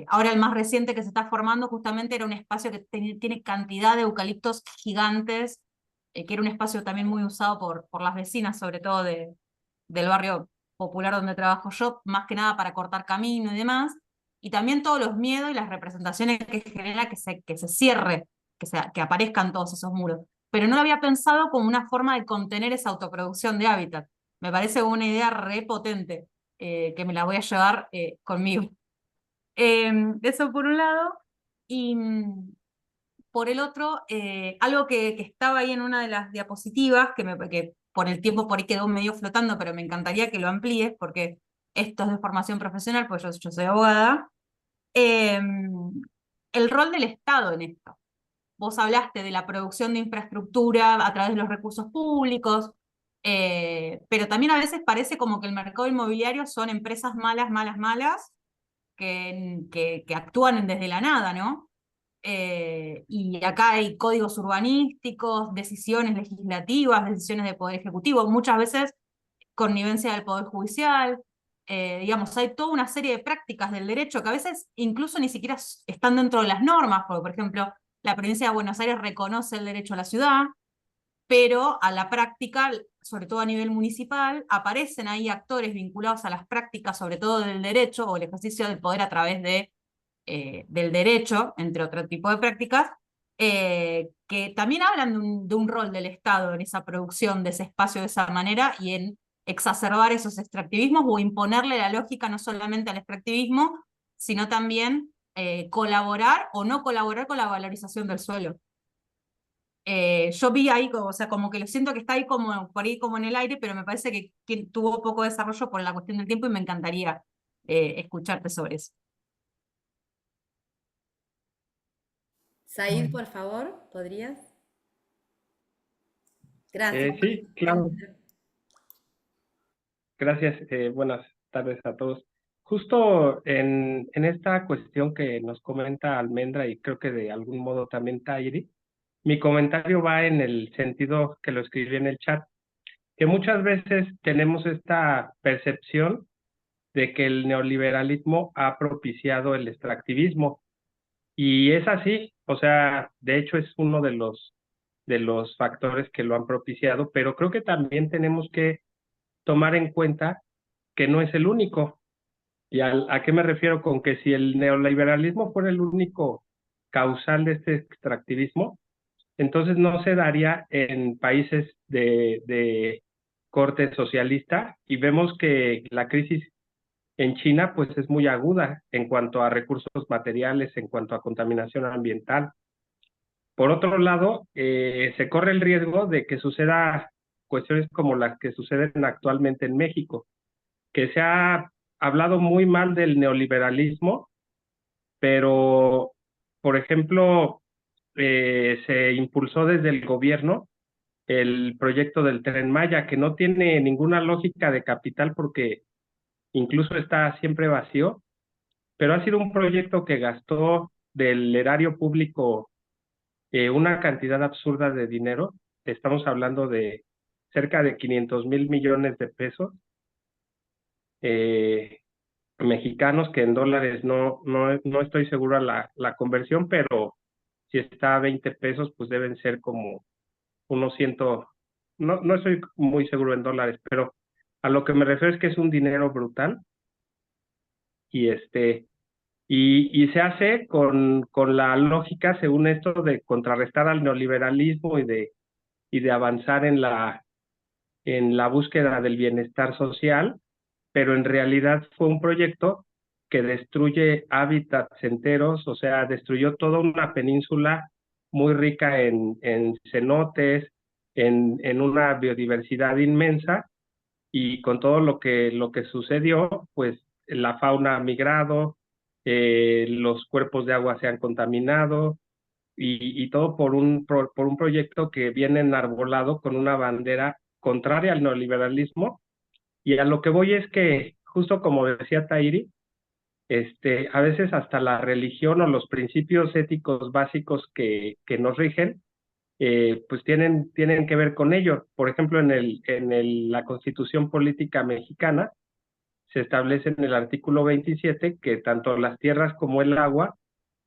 Ahora el más reciente que se está formando justamente era un espacio que tiene cantidad de eucaliptos gigantes, que era un espacio también muy usado por las vecinas, sobre todo del barrio popular donde trabajo yo, más que nada para cortar camino y demás, y también todos los miedos y las representaciones que genera que se cierre, que aparezcan todos esos muros. Pero no lo había pensado como una forma de contener esa autoproducción de hábitat. Me parece una idea re potente, que me la voy a llevar conmigo. Eso por un lado. Y por el otro, algo que estaba ahí en una de las diapositivas, que por el tiempo por ahí quedó medio flotando, pero me encantaría que lo amplíes, porque esto es de formación profesional, pues yo soy abogada. El rol del Estado en esto. Vos hablaste de la producción de infraestructura a través de los recursos públicos, pero también a veces parece como que el mercado inmobiliario son empresas malas, malas, malas, que actúan desde la nada, ¿no? Y acá hay códigos urbanísticos, decisiones legislativas, decisiones de poder ejecutivo, muchas veces connivencia del poder judicial. Digamos, hay toda una serie de prácticas del derecho que a veces incluso ni siquiera están dentro de las normas, porque por ejemplo, la provincia de Buenos Aires reconoce el derecho a la ciudad, pero a la práctica, sobre todo a nivel municipal, aparecen ahí actores vinculados a las prácticas, sobre todo del derecho o el ejercicio del poder a través del derecho, entre otro tipo de prácticas, que también hablan de un rol del Estado en esa producción de ese espacio de esa manera y en exacerbar esos extractivismos o imponerle la lógica no solamente al extractivismo, sino también colaborar o no colaborar con la valorización del suelo. Yo vi ahí, o sea, como que lo siento que está ahí como, por ahí como en el aire, pero me parece que tuvo poco desarrollo por la cuestión del tiempo y me encantaría escucharte sobre eso. Said, Bueno. por favor, ¿podrías? Gracias. Sí, claro. Gracias. Buenas tardes a todos. Justo en esta cuestión que nos comenta Almendra y creo que de algún modo también Tairi, mi comentario va en el sentido que lo escribí en el chat, que muchas veces tenemos esta percepción de que el neoliberalismo ha propiciado el extractivismo. Y es así, o sea, de hecho es uno de los factores que lo han propiciado, pero creo que también tenemos que tomar en cuenta que no es el único. ¿Y a qué me refiero con que si el neoliberalismo fuera el único causal de este extractivismo, entonces no se daría en países de corte socialista y vemos que la crisis en China pues es muy aguda en cuanto a recursos materiales, en cuanto a contaminación ambiental. Por otro lado, se corre el riesgo de que suceda cuestiones como las que suceden actualmente en México, que se ha hablado muy mal del neoliberalismo, pero, por ejemplo, se impulsó desde el gobierno el proyecto del Tren Maya, que no tiene ninguna lógica de capital porque incluso está siempre vacío, pero ha sido un proyecto que gastó del erario público una cantidad absurda de dinero. Estamos hablando de cerca de 500,000 millones de pesos mexicanos, que en dólares no estoy segura la conversión, pero si está a 20 pesos, pues deben ser como unos 100, no estoy muy seguro en dólares, pero a lo que me refiero es que es un dinero brutal y y se hace con la lógica, según esto, de contrarrestar al neoliberalismo y de avanzar en la búsqueda del bienestar social, pero en realidad fue un proyecto que destruye hábitats enteros, o sea, destruyó toda una península muy rica en cenotes, en una biodiversidad inmensa, y con todo lo que sucedió, pues la fauna ha migrado, los cuerpos de agua se han contaminado, y todo por un proyecto que viene enarbolado con una bandera contraria al neoliberalismo. Y a lo que voy es que, justo como decía Tairi, a veces hasta la religión o los principios éticos básicos que nos rigen, pues tienen que ver con ello. Por ejemplo, la Constitución Política Mexicana se establece en el artículo 27 que tanto las tierras como el agua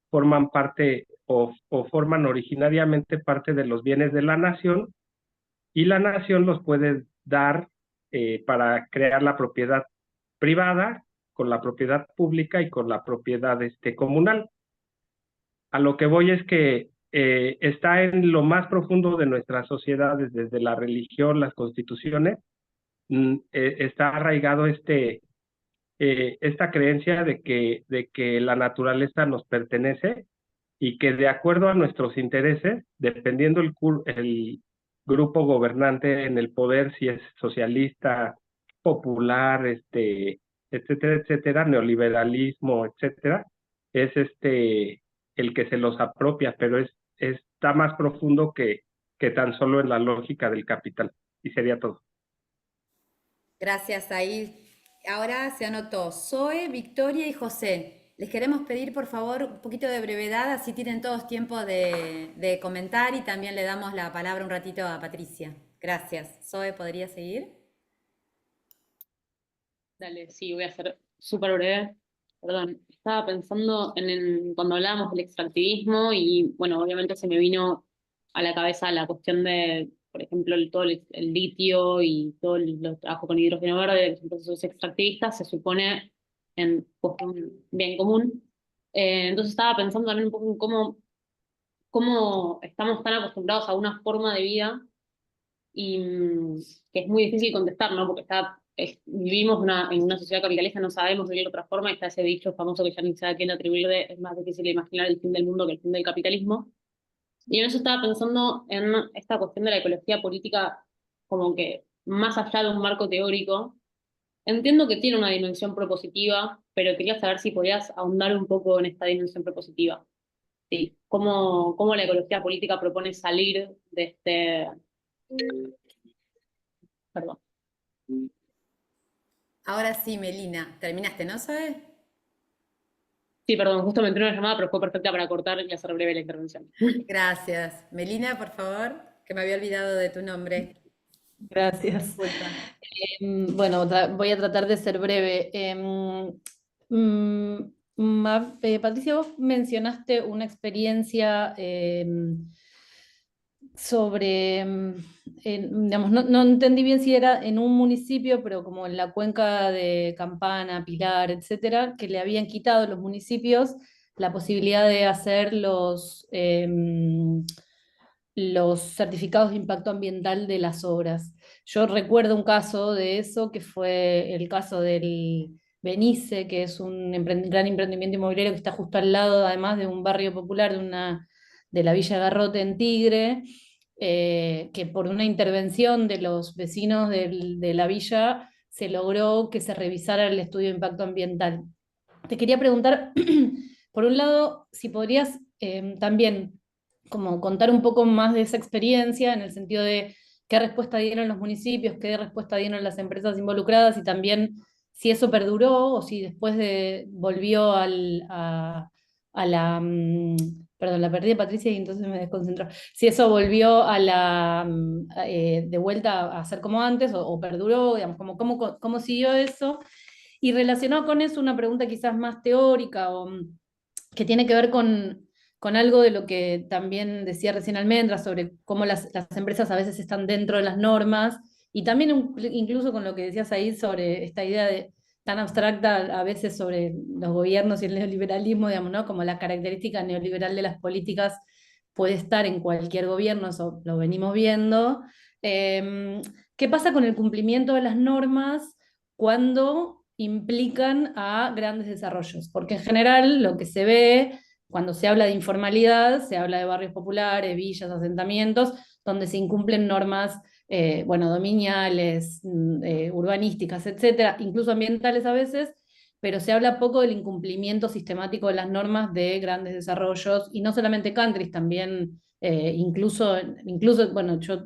forman parte o forman originariamente parte de los bienes de la nación, y la nación los puede dar para crear la propiedad privada, con la propiedad pública y con la propiedad comunal. A lo que voy es que está en lo más profundo de nuestras sociedades, desde la religión, las constituciones, está arraigado esta creencia de que la naturaleza nos pertenece y que de acuerdo a nuestros intereses, dependiendo el grupo gobernante en el poder, si es socialista, popular, etcétera, etcétera, neoliberalismo, etcétera, es el que se los apropia, pero está más profundo que tan solo en la lógica del capital. Y sería todo. Gracias, Said. Ahora se anotó Zoe, Victoria y José. Les queremos pedir, por favor, un poquito de brevedad, así tienen todos tiempo de comentar y también le damos la palabra un ratito a Patricia. Gracias. Zoe, ¿podría seguir? Dale, sí, voy a ser súper breve. Perdón, estaba pensando cuando hablábamos del extractivismo y, bueno, obviamente se me vino a la cabeza la cuestión de, por ejemplo, todo el litio y todo el trabajo con hidrógeno verde, los procesos extractivistas, se supone en pues, un bien común. Entonces estaba pensando también un poco en cómo cómo estamos tan acostumbrados a una forma de vida y que es muy difícil contestar, ¿no? Porque vivimos en una sociedad capitalista, no sabemos vivir de otra forma, y está ese dicho famoso que ya ni sabe a quién atribuirle, es más difícil imaginar el fin del mundo que el fin del capitalismo. Y en eso estaba pensando en esta cuestión de la ecología política, como que más allá de un marco teórico, entiendo que tiene una dimensión propositiva, pero quería saber si podías ahondar un poco en esta dimensión propositiva. Sí, cómo la ecología política propone salir de este... Perdón. Ahora sí, Melina, terminaste, ¿no, Zoe? Sí, perdón, justo me entró una llamada, pero fue perfecta para cortar y hacer breve la intervención. Gracias. Melina, por favor, que me había olvidado de tu nombre. Gracias. Disculpa. Bueno, voy a tratar de ser breve. Patricia, vos mencionaste una experiencia sobre, digamos, no entendí bien si era en un municipio, pero como en la cuenca de Campana, Pilar, etcétera, que le habían quitado los municipios la posibilidad de hacer los certificados de impacto ambiental de las obras. Yo recuerdo un caso de eso, que fue el caso del Benice, que es un gran emprendimiento inmobiliario que está justo al lado, además de un barrio popular de la Villa Garrote en Tigre, que por una intervención de los vecinos de la villa se logró que se revisara el estudio de impacto ambiental. Te quería preguntar, por un lado, si podrías también como contar un poco más de esa experiencia en el sentido de qué respuesta dieron los municipios, qué respuesta dieron las empresas involucradas y también si eso perduró o si después volvió a la... perdón, la perdí de Patricia y entonces me desconcentró. Si eso volvió de vuelta a ser como antes o perduró, digamos, cómo siguió eso. Y relacionado con eso, una pregunta quizás más teórica o que tiene que ver con algo de lo que también decía recién Almendra, sobre cómo las empresas a veces están dentro de las normas, y también incluso con lo que decías ahí sobre esta idea tan abstracta a veces sobre los gobiernos y el neoliberalismo, digamos, ¿no? Como la característica neoliberal de las políticas puede estar en cualquier gobierno, eso lo venimos viendo. ¿Qué pasa con el cumplimiento de las normas cuando implican a grandes desarrollos? Porque en general lo que se ve cuando se habla de informalidad, se habla de barrios populares, villas, asentamientos, donde se incumplen normas, bueno, dominiales, urbanísticas, etcétera, incluso ambientales a veces, pero se habla poco del incumplimiento sistemático de las normas de grandes desarrollos, y no solamente countries, también incluso, bueno, yo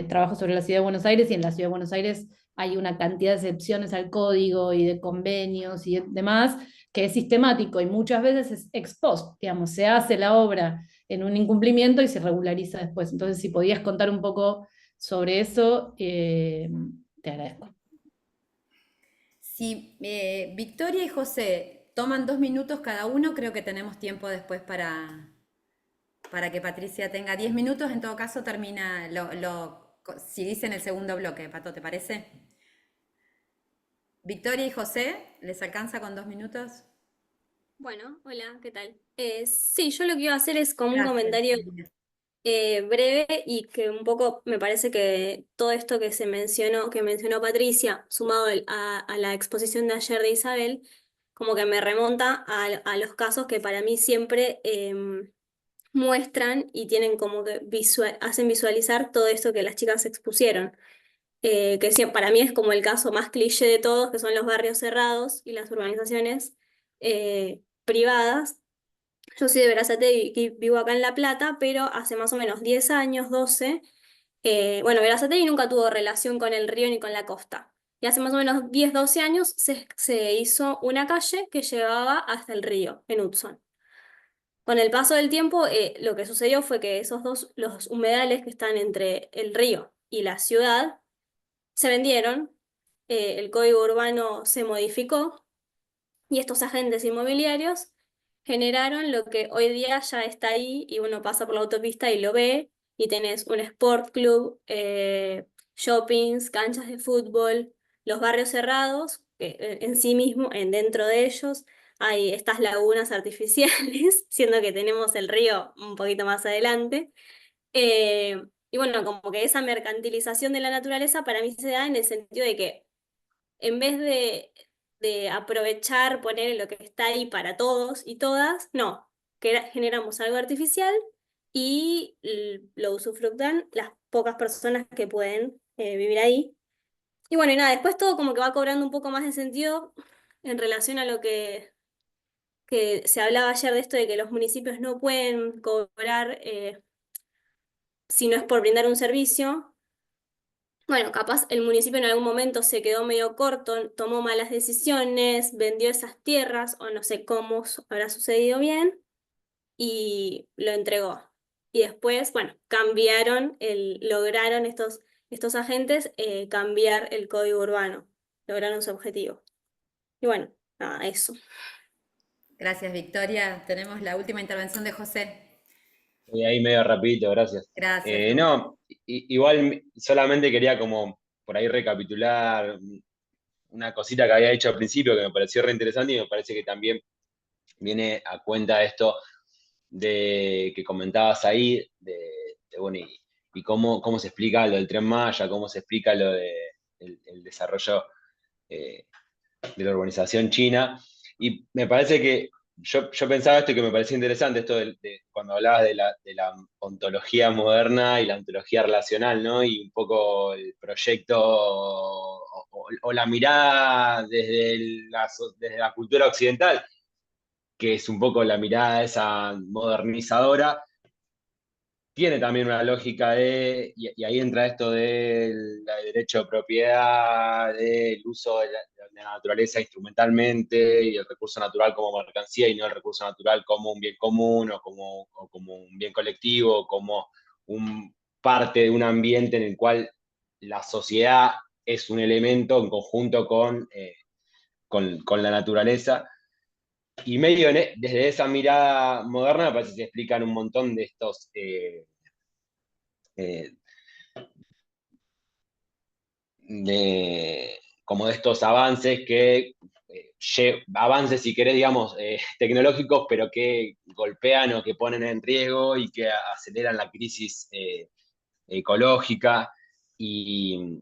trabajo sobre la Ciudad de Buenos Aires, y en la Ciudad de Buenos Aires hay una cantidad de excepciones al código y de convenios y demás, que es sistemático y muchas veces es ex post, digamos, se hace la obra en un incumplimiento y se regulariza después. Entonces, si podías contar un poco sobre eso, te agradezco. Si Victoria y José toman 2 minutos cada uno, creo que tenemos tiempo después para que Patricia tenga 10 minutos. En todo caso, termina, si dicen el segundo bloque, Pato, ¿te parece? Victoria y José, ¿les alcanza con 2 minutos? Bueno, hola, ¿qué tal? Sí, yo lo que iba a hacer es como un Gracias, comentario Melina. breve y que un poco me parece que todo esto que mencionó Patricia, sumado a la exposición de ayer de Isabel, como que me remonta a los casos que para mí siempre muestran y tienen como que hacen visualizar todo esto que las chicas expusieron. Para mí es como el caso más cliché de todos, que son los barrios cerrados y las urbanizaciones privadas. Yo soy de Berazategui y vivo acá en La Plata, pero hace más o menos 10 años, 12, bueno, Berazategui nunca tuvo relación con el río ni con la costa. Y hace más o menos 10, 12 años se hizo una calle que llevaba hasta el río, en Hudson. Con el paso del tiempo, lo que sucedió fue que los humedales que están entre el río y la ciudad, se vendieron, el código urbano se modificó y estos agentes inmobiliarios generaron lo que hoy día ya está ahí y uno pasa por la autopista y lo ve y tenés un sport club, shoppings, canchas de fútbol, los barrios cerrados, en sí mismo, dentro de ellos, hay estas lagunas artificiales, siendo que tenemos el río un poquito más adelante. Y bueno, como que esa mercantilización de la naturaleza para mí se da en el sentido de que en vez de aprovechar, poner lo que está ahí para todos y todas, no, generamos algo artificial y lo usufructan las pocas personas que pueden vivir ahí. Y bueno, y nada, después todo como que va cobrando un poco más de sentido en relación a lo que se hablaba ayer de esto de que los municipios no pueden cobrar si no es por brindar un servicio. Bueno, capaz el municipio en algún momento se quedó medio corto, tomó malas decisiones, vendió esas tierras, o no sé cómo habrá sucedido bien, y lo entregó. Y después, bueno, lograron estos agentes cambiar el código urbano, lograron su objetivo. Y bueno, nada, eso. Gracias, Victoria. Tenemos la última intervención de José. Y ahí medio rapidito, gracias. Gracias, José. No, igual solamente quería como por ahí recapitular una cosita que había hecho al principio que me pareció re interesante y me parece que también viene a cuenta esto de que comentabas ahí, bueno, y cómo se explica lo del Tren Maya, cómo se explica lo el desarrollo de la urbanización china. Y me parece que yo pensaba esto y que me parecía interesante, esto cuando hablabas de la ontología moderna y la ontología relacional, ¿no? Y un poco el proyecto o la mirada desde la cultura occidental, que es un poco la mirada esa modernizadora, tiene también una lógica y ahí entra esto del derecho de propiedad, del uso de la naturaleza instrumentalmente y el recurso natural como mercancía y no el recurso natural como un bien común o como un bien colectivo, como parte de un ambiente en el cual la sociedad es un elemento en conjunto con la naturaleza. Y medio desde esa mirada moderna, me parece que se explican un montón de estos eh, como de estos avances avances si querés, digamos, tecnológicos, pero que golpean o que ponen en riesgo y que aceleran la crisis ecológica. Y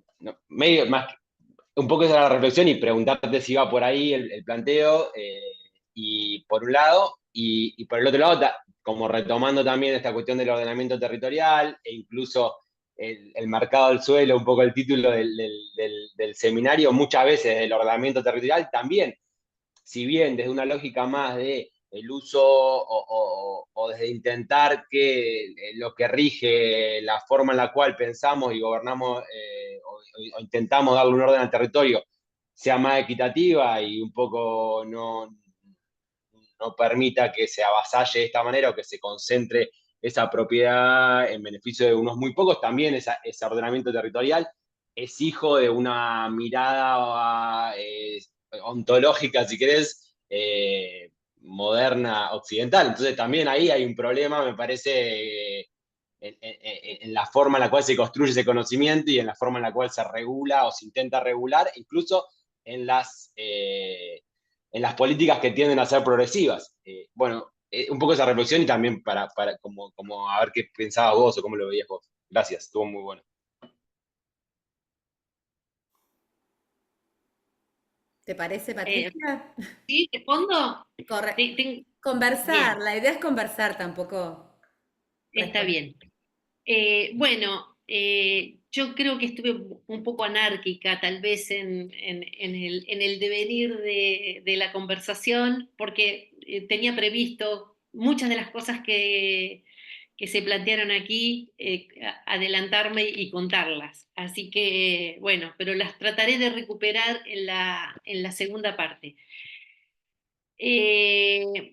medio más, un poco esa era la reflexión y preguntarte si iba por ahí el planteo, y por un lado, y por el otro lado, como retomando también esta cuestión del ordenamiento territorial e incluso el marcado del suelo, un poco el título del seminario, muchas veces del ordenamiento territorial también, si bien desde una lógica más de el uso o desde intentar que lo que rige la forma en la cual pensamos y gobernamos o intentamos darle un orden al territorio sea más equitativa y un poco no permita que se avasalle de esta manera o que se concentre esa propiedad en beneficio de unos muy pocos, también ese ordenamiento territorial es hijo de una mirada ontológica, si querés, moderna, occidental. Entonces también ahí hay un problema, me parece, en la forma en la cual se construye ese conocimiento y en la forma en la cual se regula o se intenta regular, incluso en las políticas que tienden a ser progresivas. Bueno, un poco esa reflexión y también para como a ver qué pensabas vos o cómo lo veías vos. Gracias, estuvo muy bueno. ¿Te parece, Patricia? ¿Sí? ¿De fondo? Conversar, Bien. la idea es conversar tampoco. Está bien. Bueno, yo creo que estuve un poco anárquica tal vez en el devenir de la conversación, porque tenía previsto muchas de las cosas que se plantearon aquí, adelantarme y contarlas. Así que, bueno, pero las trataré de recuperar en la segunda parte.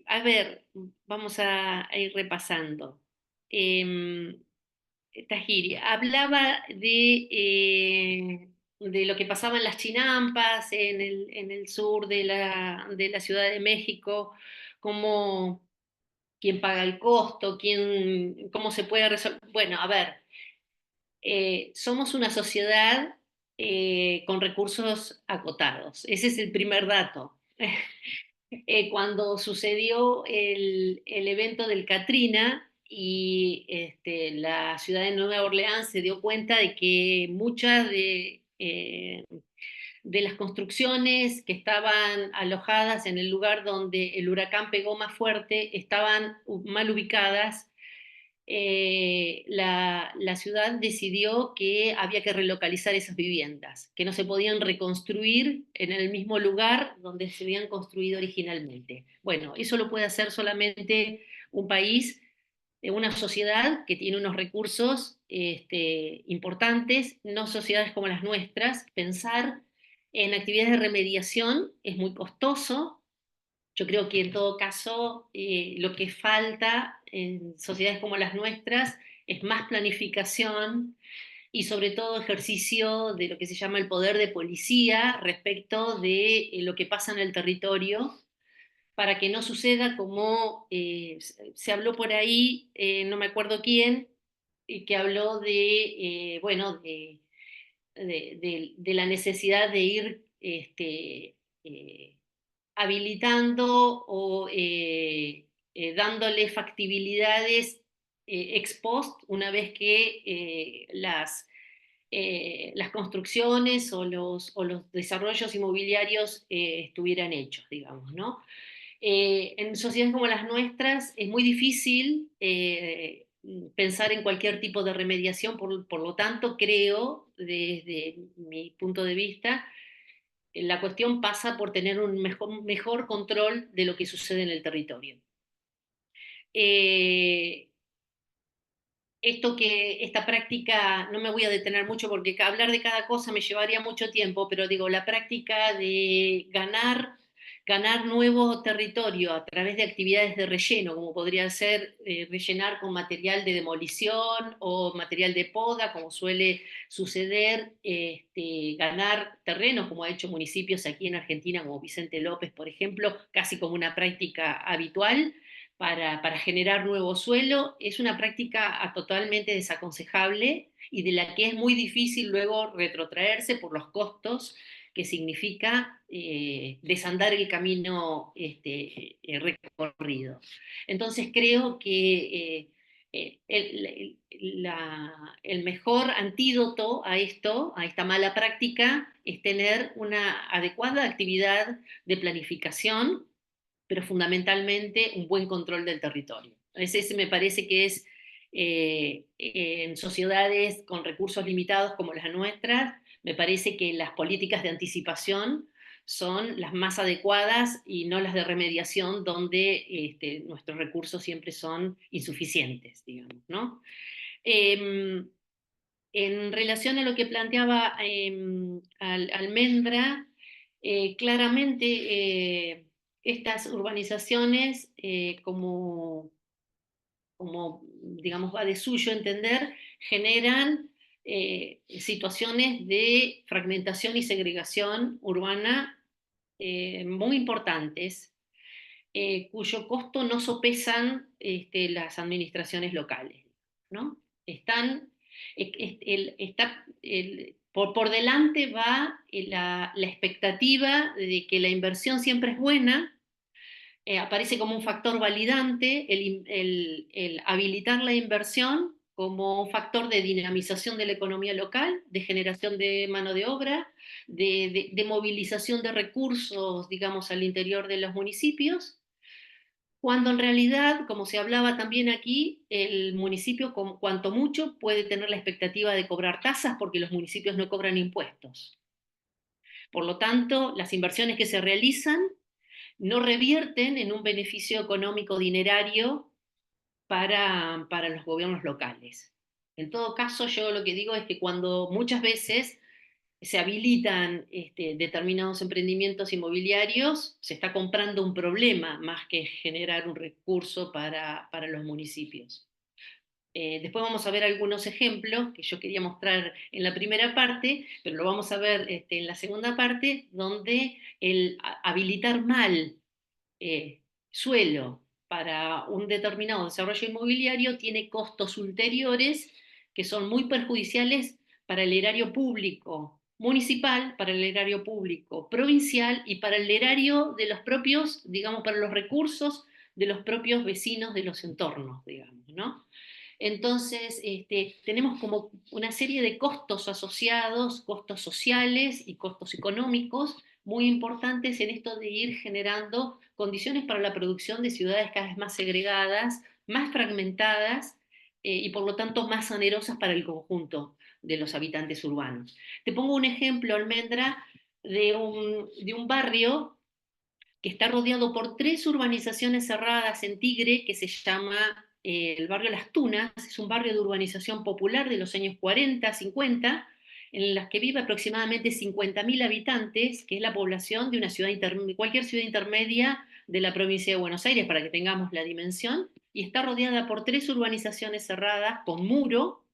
A ver, vamos a ir repasando. Tajiri, hablaba de lo que pasaba en las chinampas, en el sur de la Ciudad de México, cómo, quién paga el costo, cómo se puede resolver. Bueno, a ver, somos una sociedad con recursos acotados. Ese es el primer dato. cuando sucedió el evento del Katrina y la ciudad de Nueva Orleans se dio cuenta de que muchas de las construcciones que estaban alojadas en el lugar donde el huracán pegó más fuerte estaban mal ubicadas. La ciudad decidió que había que relocalizar esas viviendas, que no se podían reconstruir en el mismo lugar donde se habían construido originalmente. Bueno, eso lo puede hacer solamente un país, una sociedad que tiene unos recursos importantes, no sociedades como las nuestras. Pensar en actividades de remediación es muy costoso. Yo creo que en todo caso lo que falta en sociedades como las nuestras es más planificación y sobre todo ejercicio de lo que se llama el poder de policía respecto de lo que pasa en el territorio, para que no suceda como se habló por ahí, no me acuerdo quién, que habló bueno, de la necesidad de ir habilitando o dándole factibilidades ex post una vez que las construcciones o los desarrollos inmobiliarios estuvieran hechos, digamos, ¿no? En sociedades como las nuestras es muy difícil pensar en cualquier tipo de remediación, por lo tanto creo, desde mi punto de vista, la cuestión pasa por tener un mejor control de lo que sucede en el territorio. Esta práctica, no me voy a detener mucho porque hablar de cada cosa me llevaría mucho tiempo, pero digo, la práctica de ganar nuevo territorio a través de actividades de relleno, como podría ser rellenar con material de demolición o material de poda, como suele suceder, ganar terrenos, como ha hecho municipios aquí en Argentina, como Vicente López, por ejemplo, casi como una práctica habitual para generar nuevo suelo, es una práctica totalmente desaconsejable y de la que es muy difícil luego retrotraerse por los costos que significa desandar el camino recorrido. Entonces creo que el mejor antídoto a esto, a esta mala práctica, es tener una adecuada actividad de planificación, pero fundamentalmente un buen control del territorio. Ese me parece que es, en sociedades con recursos limitados como las nuestras, me parece que las políticas de anticipación son las más adecuadas y no las de remediación, donde nuestros recursos siempre son insuficientes, digamos, ¿no? En relación a lo que planteaba Almendra, claramente estas urbanizaciones, como digamos va de suyo entender, generan situaciones de fragmentación y segregación urbana muy importantes, cuyo costo no sopesan las administraciones locales, ¿no? Por delante va la expectativa de que la inversión siempre es buena. Aparece como un factor validante el habilitar la inversión como un factor de dinamización de la economía local, de generación de mano de obra, de movilización de recursos, digamos, al interior de los municipios, cuando en realidad, como se hablaba también aquí, el municipio, cuanto mucho, puede tener la expectativa de cobrar tasas porque los municipios no cobran impuestos. Por lo tanto, las inversiones que se realizan no revierten en un beneficio económico dinerario para los gobiernos locales. En todo caso, yo lo que digo es que cuando muchas veces se habilitan determinados emprendimientos inmobiliarios, se está comprando un problema más que generar un recurso para los municipios. Después vamos a ver algunos ejemplos que yo quería mostrar en la primera parte, pero lo vamos a ver en la segunda parte, donde el habilitar mal suelo para un determinado desarrollo inmobiliario tiene costos ulteriores que son muy perjudiciales para el erario público municipal, para el erario público provincial y para el erario de los propios, digamos, para los recursos de los propios vecinos de los entornos, digamos, ¿no? Entonces, tenemos como una serie de costos asociados, costos sociales y costos económicos muy importantes en esto de ir generando condiciones para la producción de ciudades cada vez más segregadas, más fragmentadas y por lo tanto más onerosas para el conjunto de los habitantes urbanos. Te pongo un ejemplo, Almendra, de un barrio que está rodeado por 3 urbanizaciones cerradas en Tigre, que se llama el barrio Las Tunas. Es un barrio de urbanización popular de los años 40, 50, en las que vive aproximadamente 50.000 habitantes, que es la población de una ciudad cualquier ciudad intermedia de la provincia de Buenos Aires, para que tengamos la dimensión, y está rodeada por 3 urbanizaciones cerradas con muro,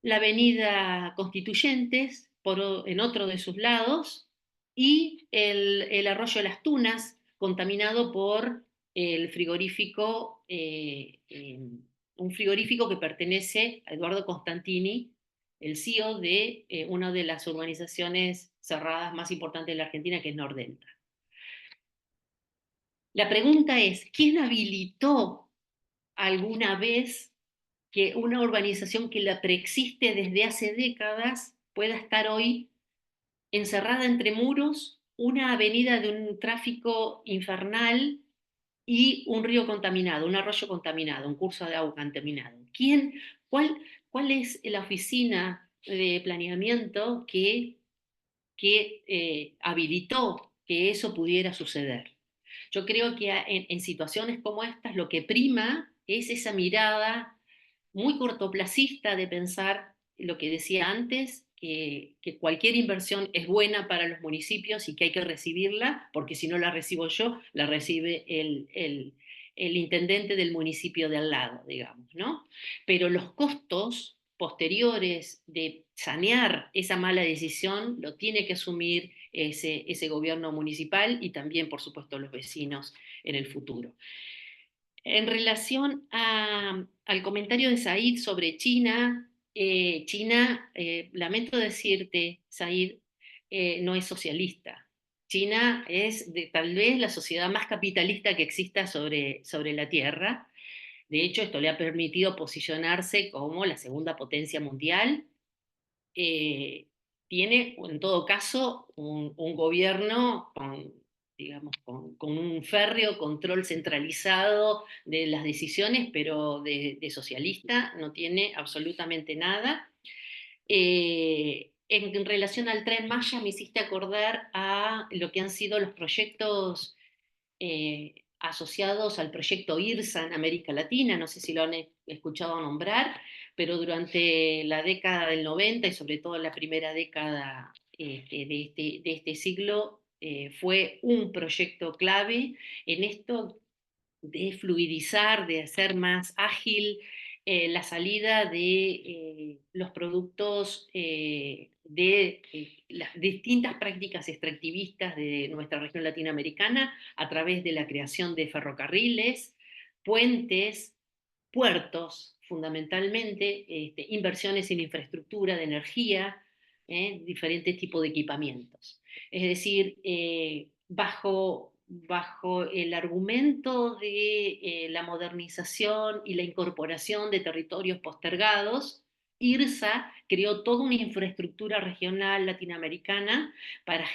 la avenida Constituyentes en otro de sus lados, y el arroyo Las Tunas, contaminado por el frigorífico, un frigorífico que pertenece a Eduardo Constantini, el CEO de una de las urbanizaciones cerradas más importantes de la Argentina, que es Nordelta. La pregunta es, ¿quién habilitó alguna vez que una urbanización que la preexiste desde hace décadas pueda estar hoy encerrada entre muros, una avenida de un tráfico infernal y un río contaminado, un arroyo contaminado, un curso de agua contaminado? ¿Cuál es la oficina de planeamiento que habilitó que eso pudiera suceder? Yo creo que en situaciones como estas lo que prima es esa mirada muy cortoplacista de pensar lo que decía antes, que cualquier inversión es buena para los municipios y que hay que recibirla, porque si no la recibo yo, la recibe el intendente del municipio de al lado, digamos, ¿no? Pero los costos posteriores de sanear esa mala decisión lo tiene que asumir ese gobierno municipal y también, por supuesto, los vecinos en el futuro. En relación al comentario de Said sobre China, lamento decirte, Said, no es socialista. China es tal vez la sociedad más capitalista que exista sobre la Tierra. De hecho, esto le ha permitido posicionarse como la segunda potencia mundial. Tiene, en todo caso, un gobierno con un férreo control centralizado de las decisiones, pero de socialista no tiene absolutamente nada. En relación al Tren Maya, me hiciste acordar a lo que han sido los proyectos asociados al proyecto IRSA en América Latina, no sé si lo han escuchado nombrar, pero durante la década del 90 y sobre todo la primera década de este siglo, fue un proyecto clave en esto de fluidizar, de hacer más ágil la salida de los productos de las distintas prácticas extractivistas de nuestra región latinoamericana a través de la creación de ferrocarriles, puentes, puertos, fundamentalmente, inversiones en infraestructura de energía, diferentes tipos de equipamientos. Es decir, bajo el argumento de la modernización y la incorporación de territorios postergados, IRSA creó toda una infraestructura regional latinoamericana para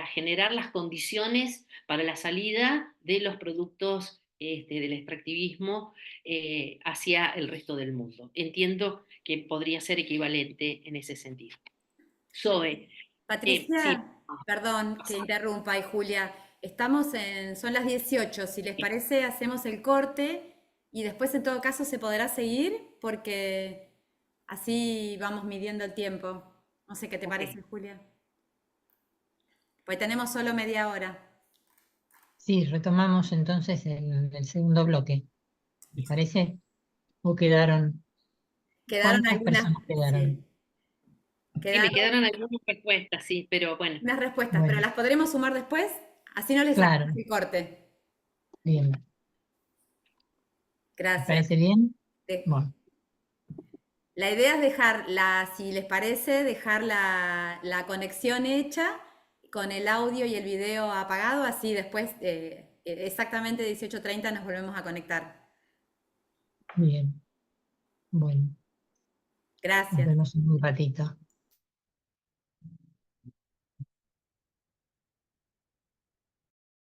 generar las condiciones para la salida de los productos del extractivismo hacia el resto del mundo. Entiendo que podría ser equivalente en ese sentido. Zoe. Patricia, Sí. perdón que interrumpa, y Julia, son las 18, si les parece hacemos el corte y después en todo caso se podrá seguir porque así vamos midiendo el tiempo. No sé qué te parece, Julia. Pues tenemos solo media hora. Sí, retomamos entonces el segundo bloque. ¿Les parece? ¿O quedaron? Quedaron ¿Cuántas algunas, personas quedaron? sí, Sí, me quedaron algunas respuestas, sí, pero bueno. unas respuestas, Bueno. pero las podremos sumar después, así no les Claro. hacemos el corte. Bien. ¿Les Gracias. parece bien? Sí. Bueno. La idea es dejar si les parece, dejar la conexión hecha con el audio y el video apagado, así después exactamente 18:30 nos volvemos a conectar. Bien, bueno, nos Gracias. vemos en un ratito.